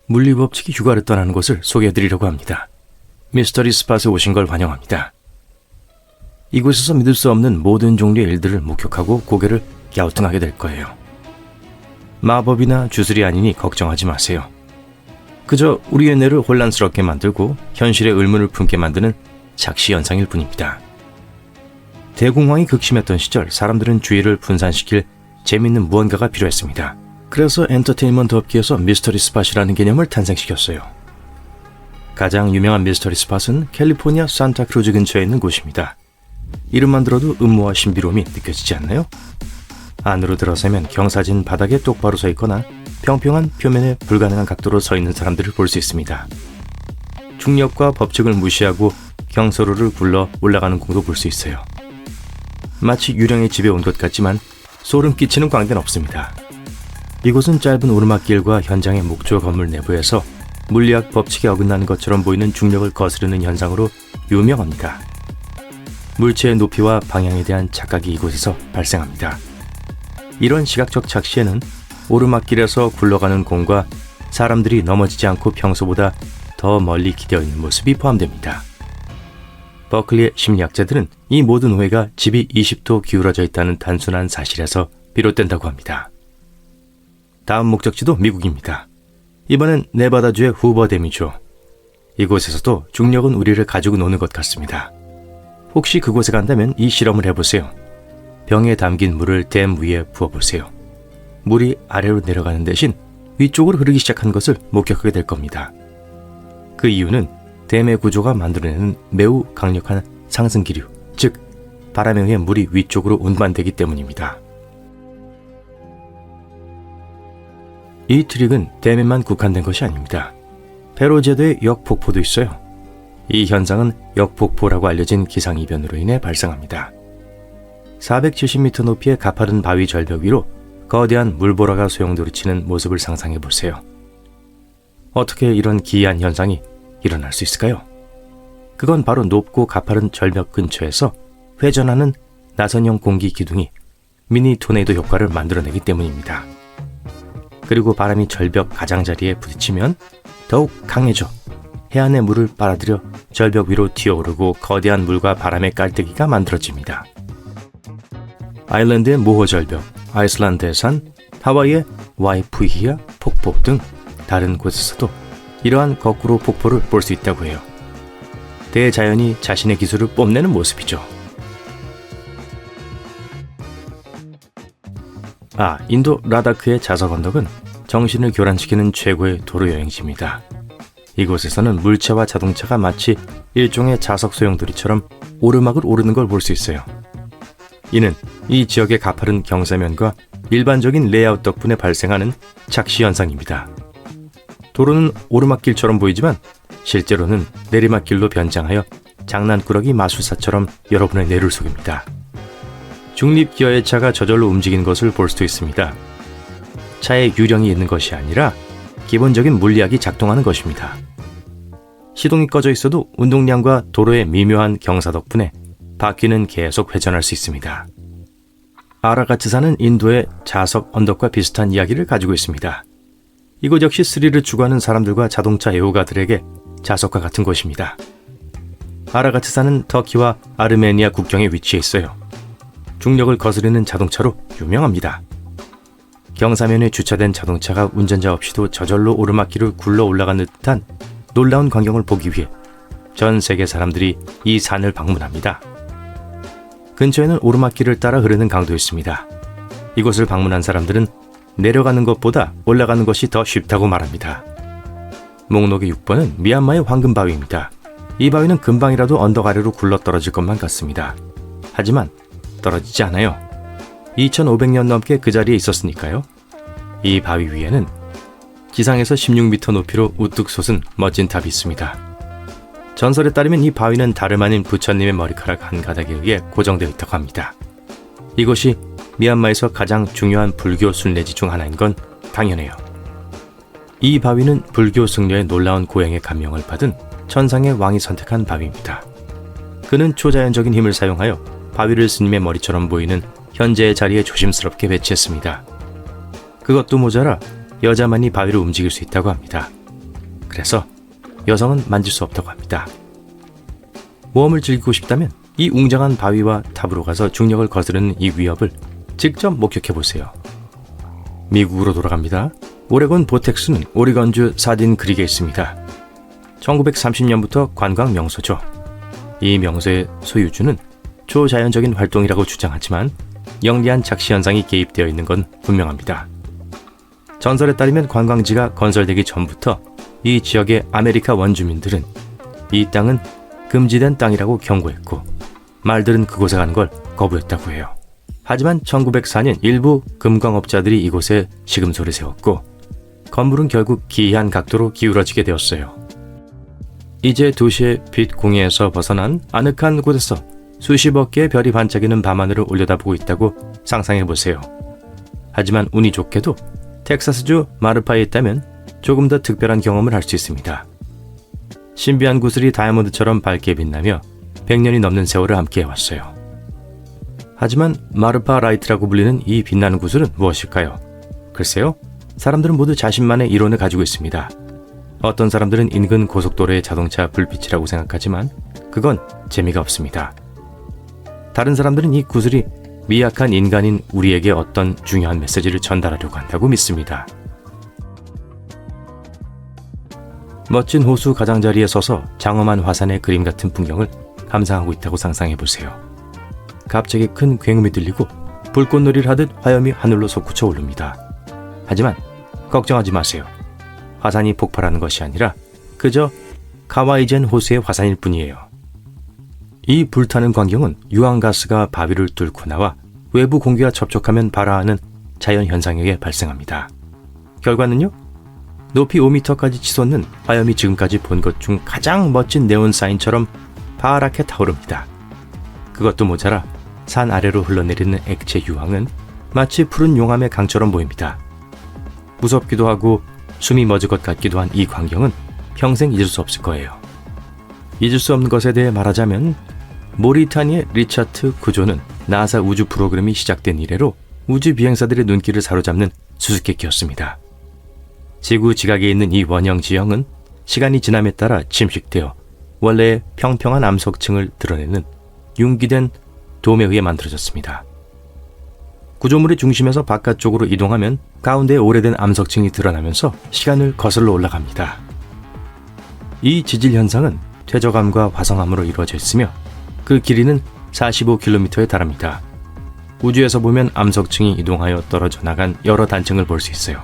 물리법칙이 휴가를 떠나는 곳을 소개해드리려고 합니다. 미스터리 스팟에 오신 걸 환영합니다. 이곳에서 믿을 수 없는 모든 종류의 일들을 목격하고 고개를 갸우뚱하게 될 거예요. 마법이나 주술이 아니니 걱정하지 마세요. 그저 우리의 뇌를 혼란스럽게 만들고 현실의 의문을 품게 만드는 착시 현상일 뿐입니다. 대공황이 극심했던 시절 사람들은 주의를 분산시킬 재밌는 무언가가 필요했습니다. 그래서 엔터테인먼트 업계에서 미스터리 스팟이라는 개념을 탄생시켰어요. 가장 유명한 미스터리 스팟은 캘리포니아 산타크루즈 근처에 있는 곳입니다. 이름만 들어도 음모와 신비로움이 느껴지지 않나요? 안으로 들어서면 경사진 바닥에 똑바로 서 있거나 평평한 표면에 불가능한 각도로 서 있는 사람들을 볼 수 있습니다. 중력과 법칙을 무시하고 경서로를 굴러 올라가는 공도 볼 수 있어요. 마치 유령의 집에 온 것 같지만 소름 끼치는 광대는 없습니다. 이곳은 짧은 오르막길과 현장의 목조 건물 내부에서 물리학 법칙에 어긋나는 것처럼 보이는 중력을 거스르는 현상으로 유명합니다. 물체의 높이와 방향에 대한 착각이 이곳에서 발생합니다. 이런 시각적 착시에는 오르막길에서 굴러가는 공과 사람들이 넘어지지 않고 평소보다 더 멀리 기대어 있는 모습이 포함됩니다. 버클리의 심리학자들은 이 모든 오해가 집이 20도 기울어져 있다는 단순한 사실에서 비롯된다고 합니다. 다음 목적지도 미국입니다. 이번엔 네바다주의 후버댐이죠. 이곳에서도 중력은 우리를 가지고 노는 것 같습니다. 혹시 그곳에 간다면 이 실험을 해보세요. 병에 담긴 물을 댐 위에 부어보세요. 물이 아래로 내려가는 대신 위쪽으로 흐르기 시작한 것을 목격하게 될 겁니다. 그 이유는 댐의 구조가 만들어내는 매우 강력한 상승 기류, 즉 바람에 의해 물이 위쪽으로 운반되기 때문입니다. 이 트릭은 댐에만 국한된 것이 아닙니다. 페루 제도의 역폭포도 있어요. 이 현상은 역폭포라고 알려진 기상이변으로 인해 발생합니다. 470m 높이의 가파른 바위 절벽 위로 거대한 물보라가 소용돌이치는 모습을 상상해 보세요. 어떻게 이런 기이한 현상이 일어날 수 있을까요? 그건 바로 높고 가파른 절벽 근처에서 회전하는 나선형 공기 기둥이 미니 토네이도 효과를 만들어내기 때문입니다. 그리고 바람이 절벽 가장자리에 부딪히면 더욱 강해져 해안의 물을 빨아들여 절벽 위로 튀어오르고 거대한 물과 바람의 깔때기가 만들어집니다. 아일랜드의 모호 절벽, 아이슬란드의 산, 하와이의 와이푸히아 폭포 등 다른 곳에서도 이러한 거꾸로 폭포를 볼 수 있다고 해요. 대자연이 자신의 기술을 뽐내는 모습이죠. 인도 라다크의 자석 언덕은 정신을 교란시키는 최고의 도로 여행지입니다. 이곳에서는 물체와 자동차가 마치 일종의 자석 소용돌이처럼 오르막을 오르는 걸 볼 수 있어요. 이는 이 지역의 가파른 경사면과 일반적인 레이아웃 덕분에 발생하는 착시 현상입니다. 도로는 오르막길처럼 보이지만 실제로는 내리막길로 변장하여 장난꾸러기 마술사처럼 여러분의 뇌를 속입니다. 중립기어의 차가 저절로 움직이는 것을 볼 수도 있습니다. 차에 유령이 있는 것이 아니라 기본적인 물리학이 작동하는 것입니다. 시동이 꺼져 있어도 운동량과 도로의 미묘한 경사 덕분에 바퀴는 계속 회전할 수 있습니다. 아라가츠산은 인도의 자석 언덕과 비슷한 이야기를 가지고 있습니다. 이곳 역시 스릴을 추구하는 사람들과 자동차 애호가들에게 자석과 같은 곳입니다. 아라가츠산은 터키와 아르메니아 국경에 위치해 있어요. 중력을 거스르는 자동차로 유명합니다. 경사면에 주차된 자동차가 운전자 없이도 저절로 오르막길을 굴러 올라가는 듯한 놀라운 광경을 보기 위해 전 세계 사람들이 이 산을 방문합니다. 근처에는 오르막길을 따라 흐르는 강도 있습니다. 이곳을 방문한 사람들은 내려가는 것보다 올라가는 것이 더 쉽다고 말합니다. 목록의 6번은 미얀마의 황금바위입니다. 이 바위는 금방이라도 언덕 아래로 굴러 떨어질 것만 같습니다. 하지만 떨어지지 않아요. 2500년 넘게 그 자리에 있었으니까요. 이 바위 위에는 지상에서 16m 높이로 우뚝 솟은 멋진 탑이 있습니다. 전설에 따르면 이 바위는 다름 아닌 부처님의 머리카락 한 가닥에 의해 고정되어 있다고 합니다. 이곳이 미얀마에서 가장 중요한 불교 순례지 중 하나인 건 당연해요. 이 바위는 불교 승려의 놀라운 고행에 감명을 받은 천상의 왕이 선택한 바위입니다. 그는 초자연적인 힘을 사용하여 바위를 스님의 머리처럼 보이는 현재의 자리에 조심스럽게 배치했습니다. 그것도 모자라 여자만이 바위를 움직일 수 있다고 합니다. 그래서 여성은 만질 수 없다고 합니다. 모험을 즐기고 싶다면 이 웅장한 바위와 탑으로 가서 중력을 거스르는 이 위협을 직접 목격해 보세요. 미국으로 돌아갑니다. 오레곤 보텍스는 오리건주 사딘 크릭에 있습니다. 1930년부터 관광 명소죠. 이 명소의 소유주는 초자연적인 활동이라고 주장하지만 영리한 착시 현상이 개입되어 있는 건 분명합니다. 전설에 따르면 관광지가 건설되기 전부터 이 지역의 아메리카 원주민들은 이 땅은 금지된 땅이라고 경고했고 말들은 그곳에 가는 걸 거부했다고 해요. 하지만 1904년 일부 금광업자들이 이곳에 시금소를 세웠고 건물은 결국 기이한 각도로 기울어지게 되었어요. 이제 도시의 빛 공해에서 벗어난 아늑한 곳에서 수십억 개의 별이 반짝이는 밤하늘을 올려다보고 있다고 상상해보세요. 하지만 운이 좋게도 텍사스주 마르파에 있다면 조금 더 특별한 경험을 할 수 있습니다. 신비한 구슬이 다이아몬드처럼 밝게 빛나며 100년이 넘는 세월을 함께 해왔어요. 하지만 마르파 라이트라고 불리는 이 빛나는 구슬은 무엇일까요? 글쎄요, 사람들은 모두 자신만의 이론을 가지고 있습니다. 어떤 사람들은 인근 고속도로의 자동차 불빛이라고 생각하지만 그건 재미가 없습니다. 다른 사람들은 이 구슬이 미약한 인간인 우리에게 어떤 중요한 메시지를 전달하려고 한다고 믿습니다. 멋진 호수 가장자리에 서서 장엄한 화산의 그림 같은 풍경을 감상하고 있다고 상상해보세요. 갑자기 큰 굉음이 들리고 불꽃놀이를 하듯 화염이 하늘로 솟구쳐 오릅니다. 하지만 걱정하지 마세요. 화산이 폭발하는 것이 아니라 그저 카와이젠 호수의 화산일 뿐이에요. 이 불타는 광경은 유황가스가 바위를 뚫고 나와 외부 공기와 접촉하면 발화하는 자연현상에 의해 발생합니다. 결과는요? 높이 5m까지 치솟는 화염이 지금까지 본 것 중 가장 멋진 네온 사인처럼 파랗게 타오릅니다. 그것도 모자라 산 아래로 흘러내리는 액체 유황은 마치 푸른 용암의 강처럼 보입니다. 무섭기도 하고 숨이 멎을 것 같기도 한 이 광경은 평생 잊을 수 없을 거예요. 잊을 수 없는 것에 대해 말하자면 모리타니의 리차트 구조는 나사 우주 프로그램이 시작된 이래로 우주 비행사들의 눈길을 사로잡는 수수께끼였습니다. 지구 지각에 있는 이 원형 지형은 시간이 지남에 따라 침식되어 원래의 평평한 암석층을 드러내는 융기된 돔에 의해 만들어졌습니다. 구조물의 중심에서 바깥쪽으로 이동하면 가운데에 오래된 암석층이 드러나면서 시간을 거슬러 올라갑니다. 이 지질 현상은 퇴적암과 화성암으로 이루어져 있으며 그 길이는 45km에 달합니다. 우주에서 보면 암석층이 이동하여 떨어져 나간 여러 단층을 볼 수 있어요.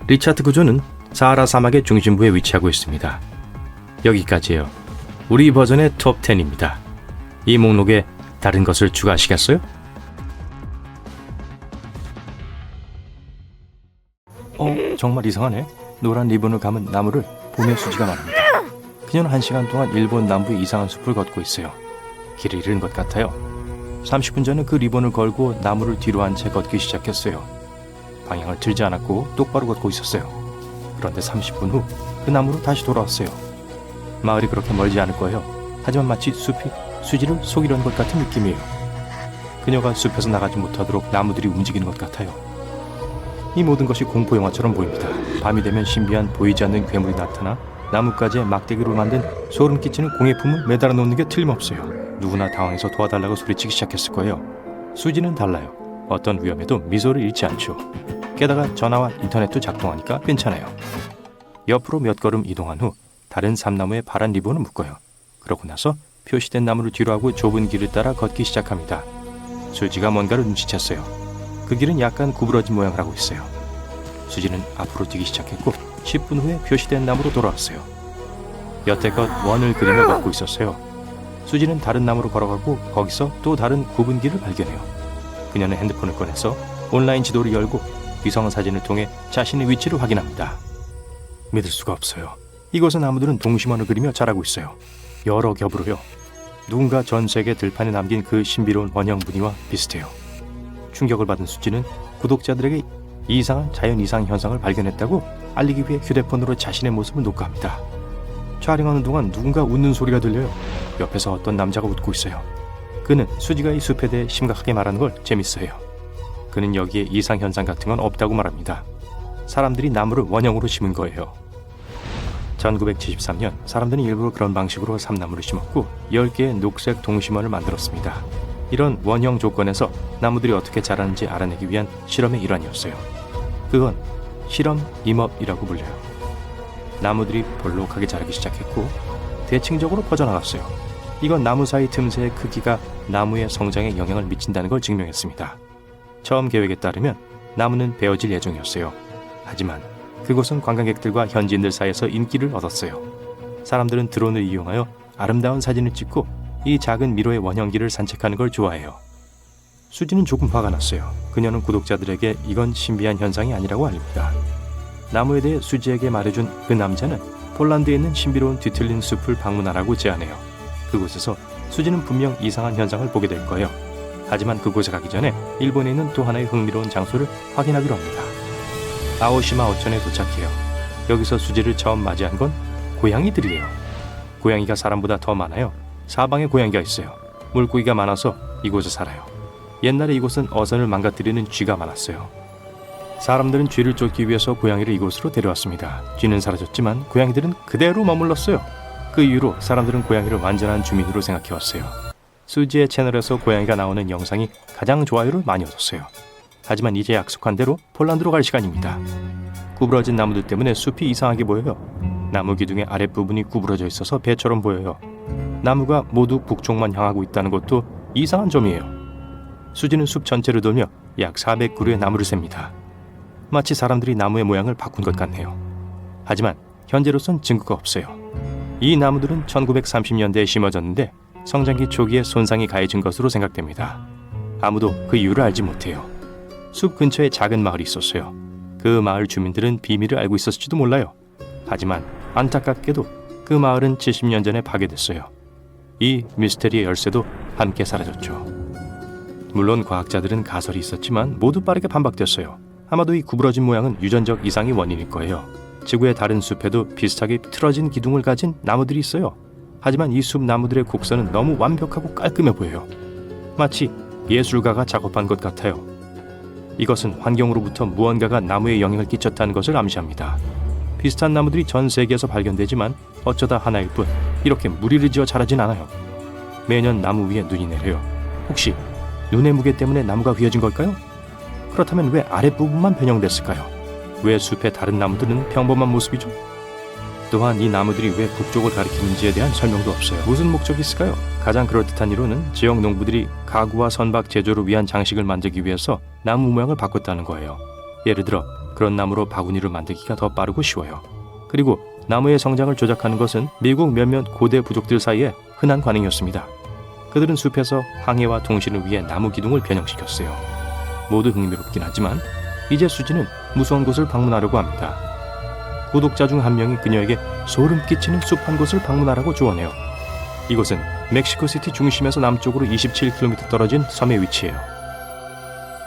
리차트 구조는 사하라 사막의 중심부에 위치하고 있습니다. 여기까지예요. 우리 버전의 톱 10입니다. 이 목록에 다른 것을 추가하시겠어요? 정말 이상하네. 노란 리본을 감은 나무를 봄의 수지가 말합니다. 그녀는 1시간 동안 일본 남부의 이상한 숲을 걷고 있어요. 길을 잃은 것 같아요. 30분 전에 그 리본을 걸고 나무를 뒤로 한 채 걷기 시작했어요. 방향을 틀지 않았고 똑바로 걷고 있었어요. 그런데 30분 후 그 나무로 다시 돌아왔어요. 마을이 그렇게 멀지 않을 거예요. 하지만 마치 숲이 수지를 속이려는 것 같은 느낌이에요. 그녀가 숲에서 나가지 못하도록 나무들이 움직이는 것 같아요. 이 모든 것이 공포영화처럼 보입니다. 밤이 되면 신비한 보이지 않는 괴물이 나타나 나뭇가지에 막대기로 만든 소름 끼치는 공예품을 매달아 놓는 게 틀림없어요. 누구나 당황해서 도와달라고 소리치기 시작했을 거예요. 수지는 달라요. 어떤 위험에도 미소를 잃지 않죠. 게다가 전화와 인터넷도 작동하니까 괜찮아요. 옆으로 몇 걸음 이동한 후 다른 삼나무에 파란 리본을 묶어요. 그러고 나서 표시된 나무를 뒤로 하고 좁은 길을 따라 걷기 시작합니다. 수지가 뭔가를 눈치챘어요. 그 길은 약간 구부러진 모양을 하고 있어요. 수지는 앞으로 뛰기 시작했고 10분 후에 표시된 나무로 돌아왔어요. 여태껏 원을 그리며 걷고 있었어요. 수지는 다른 나무로 걸어가고 거기서 또 다른 굽은 길을 발견해요. 그녀는 핸드폰을 꺼내서 온라인 지도를 열고 위성 사진을 통해 자신의 위치를 확인합니다. 믿을 수가 없어요. 이곳의 나무들은 동심원을 그리며 자라고 있어요. 여러 겹으로요. 누군가 전 세계 들판에 남긴 그 신비로운 원형 무늬와 비슷해요. 충격을 받은 수지는 구독자들에게 이상한 자연 이상 현상을 발견했다고 알리기 위해 휴대폰으로 자신의 모습을 녹화합니다. 촬영하는 동안 누군가 웃는 소리가 들려요. 옆에서 어떤 남자가 웃고 있어요. 그는 수지가 이 숲에 대해 심각하게 말하는 걸 재밌어해요. 그는 여기에 이상 현상 같은 건 없다고 말합니다. 사람들이 나무를 원형으로 심은 거예요. 1973년 사람들은 일부러 그런 방식으로 삼나무를 심었고 10개의 녹색 동심원을 만들었습니다. 이런 원형 조건에서 나무들이 어떻게 자라는지 알아내기 위한 실험의 일환이었어요. 그건 실험 임업이라고 불려요. 나무들이 볼록하게 자라기 시작했고 대층적으로 퍼져나갔어요. 이건 나무 사이 틈새의 크기가 나무의 성장에 영향을 미친다는 걸 증명했습니다. 처음 계획에 따르면 나무는 베어질 예정이었어요. 하지만 그곳은 관광객들과 현지인들 사이에서 인기를 얻었어요. 사람들은 드론을 이용하여 아름다운 사진을 찍고 이 작은 미로의 원형기를 산책하는 걸 좋아해요. 수지는 조금 화가 났어요. 그녀는 구독자들에게 이건 신비한 현상이 아니라고 알립니다. 나무에 대해 수지에게 말해준 그 남자는 폴란드에 있는 신비로운 뒤틀린 숲을 방문하라고 제안해요. 그곳에서 수지는 분명 이상한 현상을 보게 될 거예요. 하지만 그곳에 가기 전에 일본에 있는 또 하나의 흥미로운 장소를 확인하기로 합니다. 아오시마 어촌에 도착해요. 여기서 수지를 처음 맞이한 건 고양이들이에요. 고양이가 사람보다 더 많아요. 사방에 고양이가 있어요. 물고기가 많아서 이곳에 살아요. 옛날에 이곳은 어선을 망가뜨리는 쥐가 많았어요. 사람들은 쥐를 쫓기 위해서 고양이를 이곳으로 데려왔습니다. 쥐는 사라졌지만 고양이들은 그대로 머물렀어요. 그 이후로 사람들은 고양이를 완전한 주민으로 생각해왔어요. 수지의 채널에서 고양이가 나오는 영상이 가장 좋아요를 많이 얻었어요. 하지만 이제 약속한 대로 폴란드로 갈 시간입니다. 구부러진 나무들 때문에 숲이 이상하게 보여요. 나무 기둥의 아랫부분이 구부러져 있어서 배처럼 보여요. 나무가 모두 북쪽만 향하고 있다는 것도 이상한 점이에요. 수지는 숲 전체를 돌며 약 400그루의 나무를 셉니다. 마치 사람들이 나무의 모양을 바꾼 것 같네요. 하지만 현재로선 증거가 없어요. 이 나무들은 1930년대에 심어졌는데 성장기 초기에 손상이 가해진 것으로 생각됩니다. 아무도 그 이유를 알지 못해요. 숲 근처에 작은 마을이 있었어요. 그 마을 주민들은 비밀을 알고 있었을지도 몰라요. 하지만 안타깝게도 그 마을은 70년 전에 파괴됐어요. 이 미스테리의 열쇠도 함께 사라졌죠. 물론 과학자들은 가설이 있었지만 모두 빠르게 반박됐어요. 아마도 이 구부러진 모양은 유전적 이상이 원인일 거예요. 지구의 다른 숲에도 비슷하게 틀어진 기둥을 가진 나무들이 있어요. 하지만 이 숲 나무들의 곡선은 너무 완벽하고 깔끔해 보여요. 마치 예술가가 작업한 것 같아요. 이것은 환경으로부터 무언가가 나무에 영향을 끼쳤다는 것을 암시합니다. 비슷한 나무들이 전 세계에서 발견되지만 어쩌다 하나일 뿐 이렇게 무리를 지어 자라진 않아요. 매년 나무 위에 눈이 내려요. 혹시 눈의 무게 때문에 나무가 휘어진 걸까요? 그렇다면 왜 아랫부분만 변형됐을까요? 왜 숲의 다른 나무들은 평범한 모습이죠? 또한 이 나무들이 왜 북쪽을 가리키는지에 대한 설명도 없어요. 무슨 목적이 있을까요? 가장 그럴듯한 이론은 지역 농부들이 가구와 선박 제조를 위한 장식을 만들기 위해서 나무 모양을 바꿨다는 거예요. 예를 들어 그런 나무로 바구니를 만들기가 더 빠르고 쉬워요. 그리고 나무의 성장을 조작하는 것은 미국 몇몇 고대 부족들 사이에 흔한 관행이었습니다. 그들은 숲에서 항해와 통신을 위해 나무 기둥을 변형시켰어요. 모두 흥미롭긴 하지만 이제 수지는 무서운 곳을 방문하려고 합니다. 구독자 중 한 명이 그녀에게 소름 끼치는 숲 한 곳을 방문하라고 조언해요. 이곳은 멕시코시티 중심에서 남쪽으로 27km 떨어진 섬에 위치해요.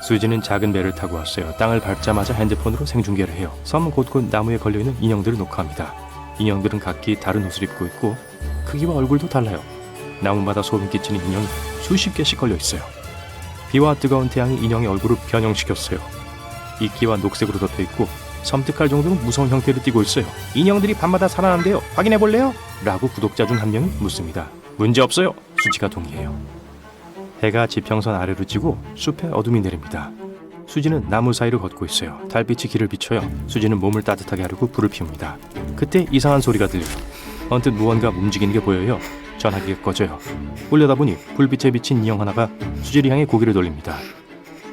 수지는 작은 배를 타고 왔어요. 땅을 밟자마자 핸드폰으로 생중계를 해요. 섬 곳곳 나무에 걸려있는 인형들을 녹화합니다. 인형들은 각기 다른 옷을 입고 있고 크기와 얼굴도 달라요. 나무마다 소름 끼치는 인형이 수십 개씩 걸려있어요. 비와 뜨거운 태양이 인형의 얼굴을 변형시켰어요. 이끼와 녹색으로 덮여있고 섬뜩할 정도로 무서운 형태를 띠고 있어요. 인형들이 밤마다 살아난대요. 확인해볼래요? 라고 구독자 중 한 명이 묻습니다. 문제없어요. 수지가 동의해요. 해가 지평선 아래로 지고 숲에 어둠이 내립니다. 수지는 나무 사이를 걷고 있어요. 달빛이 길을 비춰요. 수지는 몸을 따뜻하게 하려고 불을 피웁니다. 그때 이상한 소리가 들려요. 언뜻 무언가 움직이는 게 보여요. 전화기가 꺼져요. 올려다보니 불빛에 비친 인형 하나가 수지를 향해 고개를 돌립니다.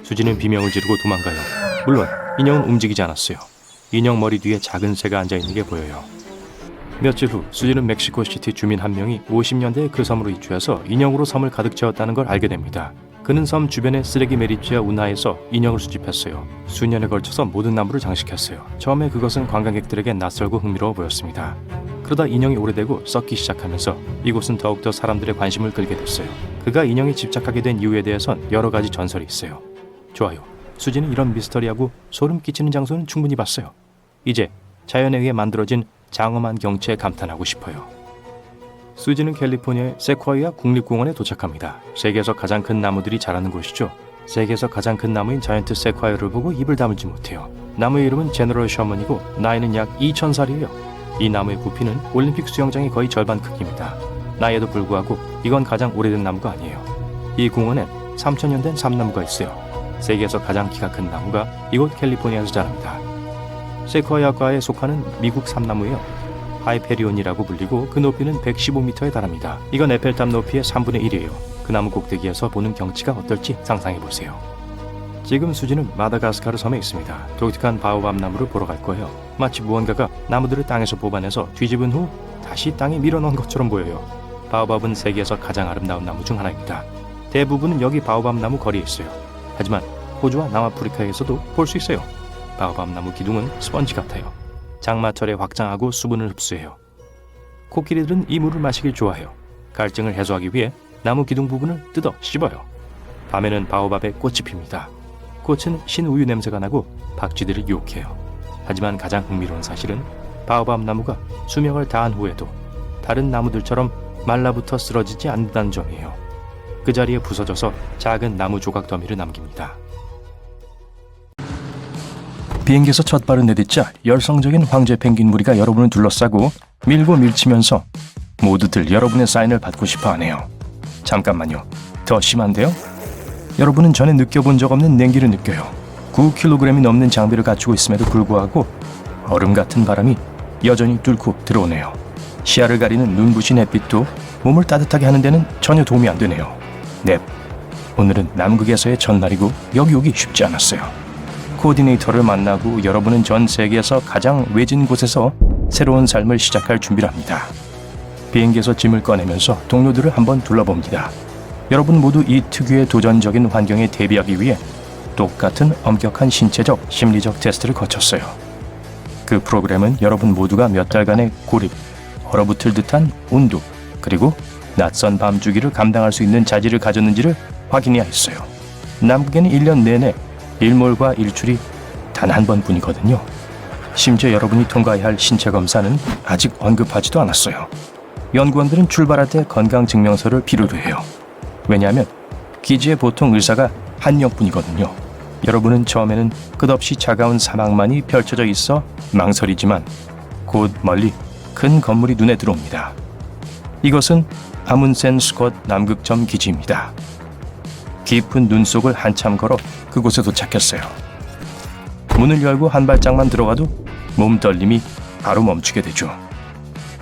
수지는 비명을 지르고 도망가요. 물론 인형은 움직이지 않았어요. 인형 머리 뒤에 작은 새가 앉아있는 게 보여요. 며칠 후 수지는 멕시코시티 주민 한 명이 50년대에 그 섬으로 이주해서 인형으로 섬을 가득 채웠다는 걸 알게 됩니다. 그는 섬 주변의 쓰레기 메리츠와 운하에서 인형을 수집했어요. 수년에 걸쳐서 모든 나무를 장식했어요. 처음에 그것은 관광객들에게 낯설고 흥미로워 보였습니다. 그러다 인형이 오래되고 썩기 시작하면서 이곳은 더욱더 사람들의 관심을 끌게 됐어요. 그가 인형에 집착하게 된 이유에 대해선 여러 가지 전설이 있어요. 좋아요. 수지는 이런 미스터리하고 소름 끼치는 장소는 충분히 봤어요. 이제 자연에 의해 만들어진 장엄한 경치에 감탄하고 싶어요. 수지는 캘리포니아의 세콰이아 국립공원에 도착합니다. 세계에서 가장 큰 나무들이 자라는 곳이죠. 세계에서 가장 큰 나무인 자이언트 세콰이아를 보고 입을 다물지 못해요. 나무의 이름은 제너럴 셔먼이고 나이는 약 2000살이에요. 이 나무의 부피는 올림픽 수영장의 거의 절반 크기입니다. 나이에도 불구하고 이건 가장 오래된 나무가 아니에요. 이 공원엔 3,000년 된 삼나무가 있어요. 세계에서 가장 키가 큰 나무가 이곳 캘리포니아에서 자랍니다. 세쿼이아과에 속하는 미국 삼나무예요. 하이페리온이라고 불리고 그 높이는 115m에 달합니다. 이건 에펠탑 높이의 3분의 1이에요. 그 나무 꼭대기에서 보는 경치가 어떨지 상상해보세요. 지금 수지는 마다가스카르 섬에 있습니다. 독특한 바오밥 나무를 보러 갈 거예요. 마치 무언가가 나무들을 땅에서 뽑아내서 뒤집은 후 다시 땅에 밀어넣은 것처럼 보여요. 바오밥은 세계에서 가장 아름다운 나무 중 하나입니다. 대부분은 여기 바오밥 나무 거리에 있어요. 하지만 호주와 남아프리카에서도 볼 수 있어요. 바오밥 나무 기둥은 스펀지 같아요. 장마철에 확장하고 수분을 흡수해요. 코끼리들은 이 물을 마시길 좋아해요. 갈증을 해소하기 위해 나무 기둥 부분을 뜯어 씹어요. 밤에는 바오밥에 꽃이 핍니다. 꽃은 신우유 냄새가 나고 박쥐들을 유혹해요. 하지만 가장 흥미로운 사실은 바오밥 나무가 수명을 다한 후에도 다른 나무들처럼 말라붙어 쓰러지지 않는다는 점이에요. 그 자리에 부서져서 작은 나무 조각 더미를 남깁니다. 비행기에서 첫 발을 내딛자 열성적인 황제 펭귄 무리가 여러분을 둘러싸고 밀고 밀치면서 모두들 여러분의 사인을 받고 싶어 하네요. 잠깐만요. 더 심한데요? 여러분은 전에 느껴본 적 없는 냉기를 느껴요. 9kg이 넘는 장비를 갖추고 있음에도 불구하고 얼음 같은 바람이 여전히 뚫고 들어오네요. 시야를 가리는 눈부신 햇빛도 몸을 따뜻하게 하는 데는 전혀 도움이 안 되네요. 넵, 오늘은 남극에서의 첫날이고 여기 오기 쉽지 않았어요. 코디네이터를 만나고 여러분은 전 세계에서 가장 외진 곳에서 새로운 삶을 시작할 준비를 합니다. 비행기에서 짐을 꺼내면서 동료들을 한번 둘러봅니다. 여러분 모두 이 특유의 도전적인 환경에 대비하기 위해 똑같은 엄격한 신체적, 심리적 테스트를 거쳤어요. 그 프로그램은 여러분 모두가 몇 달간의 고립, 얼어붙을 듯한 온도, 그리고 낯선 밤 주기를 감당할 수 있는 자질을 가졌는지를 확인해야 했어요. 남극에는 1년 내내 일몰과 일출이 단 한 번뿐이거든요. 심지어 여러분이 통과해야 할 신체 검사는 아직 언급하지도 않았어요. 연구원들은 출발할 때 건강증명서를 필요로 해요. 왜냐하면 기지에 보통 의사가 한 명뿐이거든요. 여러분은 처음에는 끝없이 차가운 사막만이 펼쳐져 있어 망설이지만 곧 멀리 큰 건물이 눈에 들어옵니다. 이것은 아문센 스콧 남극점 기지입니다. 깊은 눈 속을 한참 걸어 그곳에 도착했어요. 문을 열고 한 발짝만 들어가도 몸 떨림이 바로 멈추게 되죠.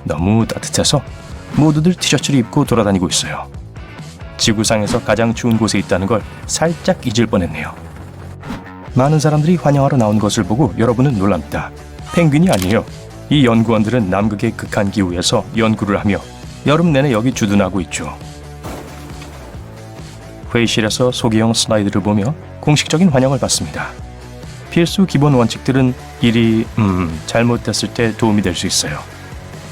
너무 따뜻해서 모두들 티셔츠를 입고 돌아다니고 있어요. 지구상에서 가장 추운 곳에 있다는 걸 살짝 잊을 뻔했네요. 많은 사람들이 환영하러 나온 것을 보고 여러분은 놀랍니다. 펭귄이 아니에요. 이 연구원들은 남극의 극한 기후에서 연구를 하며 여름 내내 여기 주둔하고 있죠. 회의실에서 소개용 슬라이드를 보며 공식적인 환영을 받습니다. 필수 기본 원칙들은 일이 잘못됐을 때 도움이 될 수 있어요.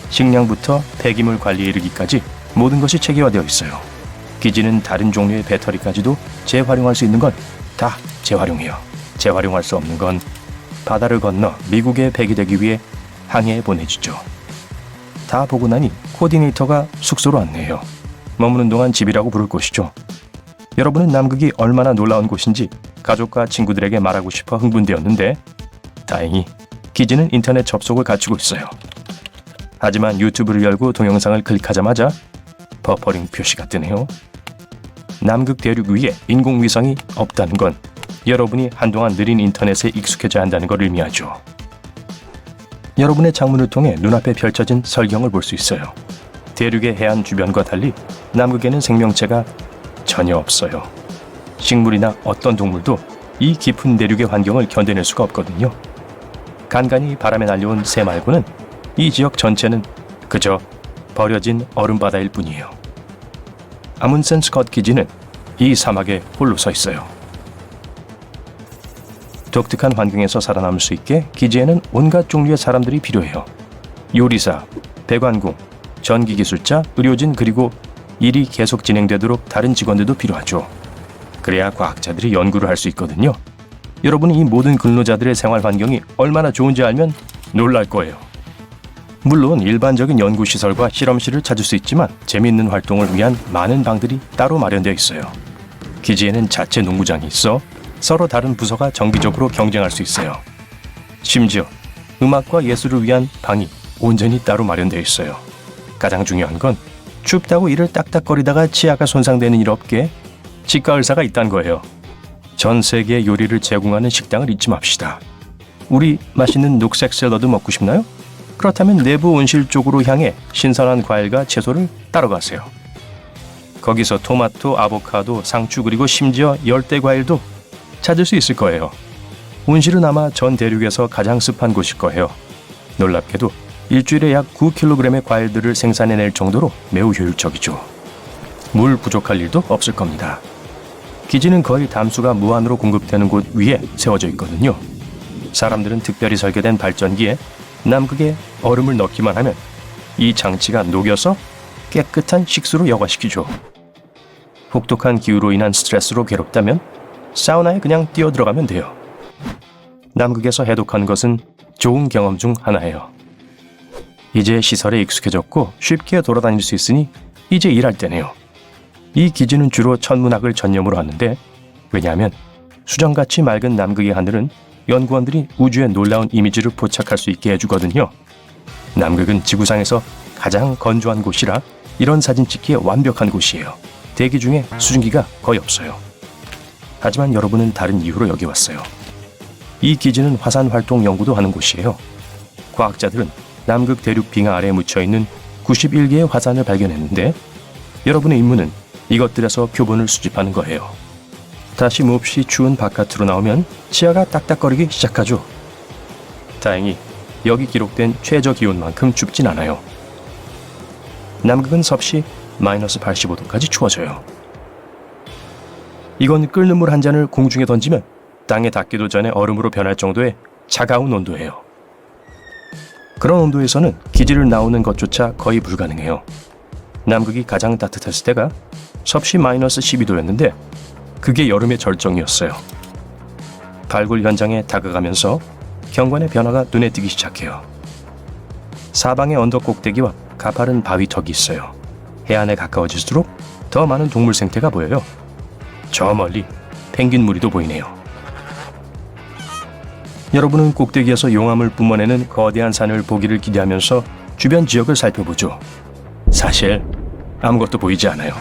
식량부터 폐기물 관리에 이르기까지 모든 것이 체계화되어 있어요. 기지는 다른 종류의 배터리까지도 재활용할 수 있는 건 다 재활용해요. 재활용할 수 없는 건 바다를 건너 미국에 배기되기 위해 항해에 보내주죠. 다 보고 나니 코디네이터가 숙소로 안내해요. 머무는 동안 집이라고 부를 곳이죠. 여러분은 남극이 얼마나 놀라운 곳인지 가족과 친구들에게 말하고 싶어 흥분되었는데 다행히 기지는 인터넷 접속을 갖추고 있어요. 하지만 유튜브를 열고 동영상을 클릭하자마자 버퍼링 표시가 뜨네요. 남극 대륙 위에 인공위성이 없다는 건 여러분이 한동안 느린 인터넷에 익숙해져야 한다는 걸 의미하죠. 여러분의 창문을 통해 눈앞에 펼쳐진 설경을 볼 수 있어요. 대륙의 해안 주변과 달리 남극에는 생명체가 전혀 없어요. 식물이나 어떤 동물도 이 깊은 내륙의 환경을 견뎌낼 수가 없거든요. 간간히 바람에 날려온 새 말고는 이 지역 전체는 그저 버려진 얼음바다일 뿐이에요. 아문센 스콧 기지는 이 사막에 홀로 서 있어요. 독특한 환경에서 살아남을 수 있게 기지에는 온갖 종류의 사람들이 필요해요. 요리사, 배관공, 전기기술자, 의료진 그리고 일이 계속 진행되도록 다른 직원들도 필요하죠. 그래야 과학자들이 연구를 할 수 있거든요. 여러분이 이 모든 근로자들의 생활 환경이 얼마나 좋은지 알면 놀랄 거예요. 물론 일반적인 연구시설과 실험실을 찾을 수 있지만 재미있는 활동을 위한 많은 방들이 따로 마련되어 있어요. 기지에는 자체 농구장이 있어 서로 다른 부서가 정기적으로 경쟁할 수 있어요. 심지어 음악과 예술을 위한 방이 온전히 따로 마련되어 있어요. 가장 중요한 건 춥다고 이를 딱딱거리다가 치아가 손상되는 일 없게 치과 의사가 있다는 거예요. 전 세계 요리를 제공하는 식당을 잊지 맙시다. 우리 맛있는 녹색 샐러드 먹고 싶나요? 그렇다면 내부 온실 쪽으로 향해 신선한 과일과 채소를 따러 가세요. 거기서 토마토, 아보카도, 상추 그리고 심지어 열대 과일도 찾을 수 있을 거예요. 온실은 아마 전 대륙에서 가장 습한 곳일 거예요. 놀랍게도 일주일에 약 9kg의 과일들을 생산해낼 정도로 매우 효율적이죠. 물 부족할 일도 없을 겁니다. 기지는 거의 담수가 무한으로 공급되는 곳 위에 세워져 있거든요. 사람들은 특별히 설계된 발전기에 남극에 얼음을 넣기만 하면 이 장치가 녹여서 깨끗한 식수로 여과시키죠. 혹독한 기후로 인한 스트레스로 괴롭다면 사우나에 그냥 뛰어들어가면 돼요. 남극에서 해독하는 것은 좋은 경험 중 하나예요. 이제 시설에 익숙해졌고 쉽게 돌아다닐 수 있으니 이제 일할 때네요. 이 기지는 주로 천문학을 전념으로 하는데, 왜냐하면 수정같이 맑은 남극의 하늘은 연구원들이 우주의 놀라운 이미지를 포착할 수 있게 해주거든요. 남극은 지구상에서 가장 건조한 곳이라 이런 사진 찍기에 완벽한 곳이에요. 대기 중에 수증기가 거의 없어요. 하지만 여러분은 다른 이유로 여기 왔어요. 이 기지는 화산 활동 연구도 하는 곳이에요. 과학자들은 남극 대륙 빙하 아래에 묻혀있는 91개의 화산을 발견했는데, 여러분의 임무는 이것들에서 표본을 수집하는 거예요. 다시 몹시 추운 바깥으로 나오면 치아가 딱딱거리기 시작하죠. 다행히 여기 기록된 최저 기온만큼 춥진 않아요. 남극은 섭씨 마이너스 85도까지 추워져요. 이건 끓는 물 한 잔을 공중에 던지면 땅에 닿기도 전에 얼음으로 변할 정도의 차가운 온도예요. 그런 온도에서는 기지를 나오는 것조차 거의 불가능해요. 남극이 가장 따뜻했을 때가 섭씨 마이너스 12도였는데 그게 여름의 절정이었어요. 발굴 현장에 다가가면서 경관의 변화가 눈에 띄기 시작해요. 사방에 언덕 꼭대기와 가파른 바위 턱이 있어요. 해안에 가까워질수록 더 많은 동물 생태가 보여요. 저 멀리 펭귄 무리도 보이네요. 여러분은 꼭대기에서 용암을 뿜어내는 거대한 산을 보기를 기대하면서 주변 지역을 살펴보죠. 사실 아무것도 보이지 않아요.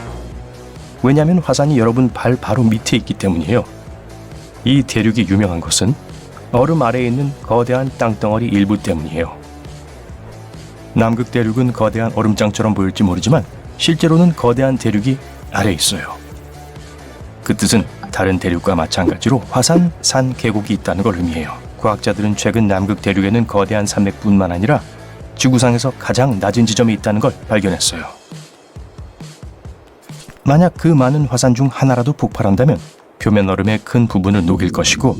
왜냐하면 화산이 여러분 발 바로 밑에 있기 때문이에요. 이 대륙이 유명한 것은 얼음 아래에 있는 거대한 땅덩어리 일부 때문이에요. 남극 대륙은 거대한 얼음장처럼 보일지 모르지만 실제로는 거대한 대륙이 아래에 있어요. 그 뜻은 다른 대륙과 마찬가지로 화산, 산, 계곡이 있다는 걸 의미해요. 과학자들은 최근 남극 대륙에는 거대한 산맥뿐만 아니라 지구상에서 가장 낮은 지점이 있다는 걸 발견했어요. 만약 그 많은 화산 중 하나라도 폭발한다면 표면 얼음의 큰 부분을 녹일 것이고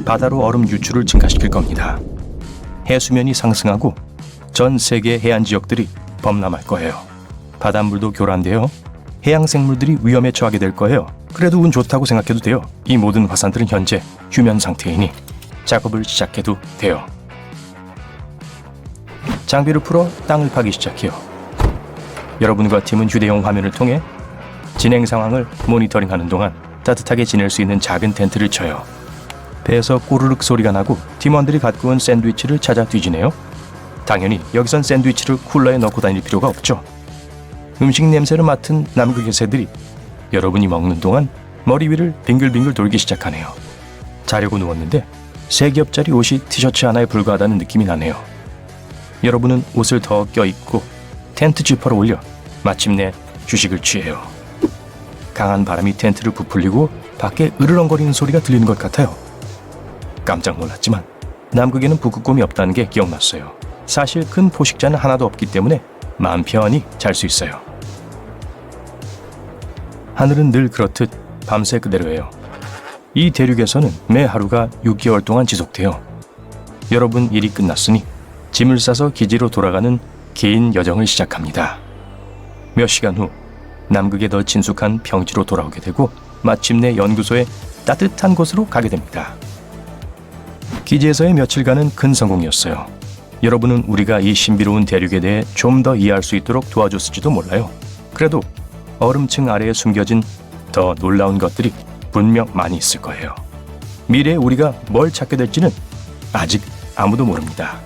바다로 얼음 유출을 증가시킬 겁니다. 해수면이 상승하고 전 세계 해안 지역들이 범람할 거예요. 바닷물도 교란되어 해양 생물들이 위험에 처하게 될 거예요. 그래도 운 좋다고 생각해도 돼요. 이 모든 화산들은 현재 휴면 상태이니 작업을 시작해도 돼요. 장비를 풀어 땅을 파기 시작해요. 여러분과 팀은 휴대용 화면을 통해 진행 상황을 모니터링하는 동안 따뜻하게 지낼 수 있는 작은 텐트를 쳐요. 배에서 꼬르륵 소리가 나고 팀원들이 갖고 온 샌드위치를 찾아 뒤지네요. 당연히 여기선 샌드위치를 쿨러에 넣고 다닐 필요가 없죠. 음식 냄새를 맡은 남극의 새들이 여러분이 먹는 동안 머리 위를 빙글빙글 돌기 시작하네요. 자려고 누웠는데 3겹짜리 옷이 티셔츠 하나에 불과하다는 느낌이 나네요. 여러분은 옷을 더 껴입고 텐트 지퍼를 올려 마침내 휴식을 취해요. 강한 바람이 텐트를 부풀리고 밖에 으르렁거리는 소리가 들리는 것 같아요. 깜짝 놀랐지만 남극에는 북극곰이 없다는 게 기억났어요. 사실 큰 포식자는 하나도 없기 때문에 마음 편히 잘 수 있어요. 하늘은 늘 그렇듯 밤새 그대로예요. 이 대륙에서는 매 하루가 6개월 동안 지속돼요. 여러분 일이 끝났으니 짐을 싸서 기지로 돌아가는 긴 여정을 시작합니다. 몇 시간 후 남극의 더 친숙한 평지로 돌아오게 되고 마침내 연구소의 따뜻한 곳으로 가게 됩니다. 기지에서의 며칠간은 큰 성공이었어요. 여러분은 우리가 이 신비로운 대륙에 대해 좀 더 이해할 수 있도록 도와줬을지도 몰라요. 그래도 얼음층 아래에 숨겨진 더 놀라운 것들이 분명 많이 있을 거예요. 미래에 우리가 뭘 찾게 될지는 아직 아무도 모릅니다.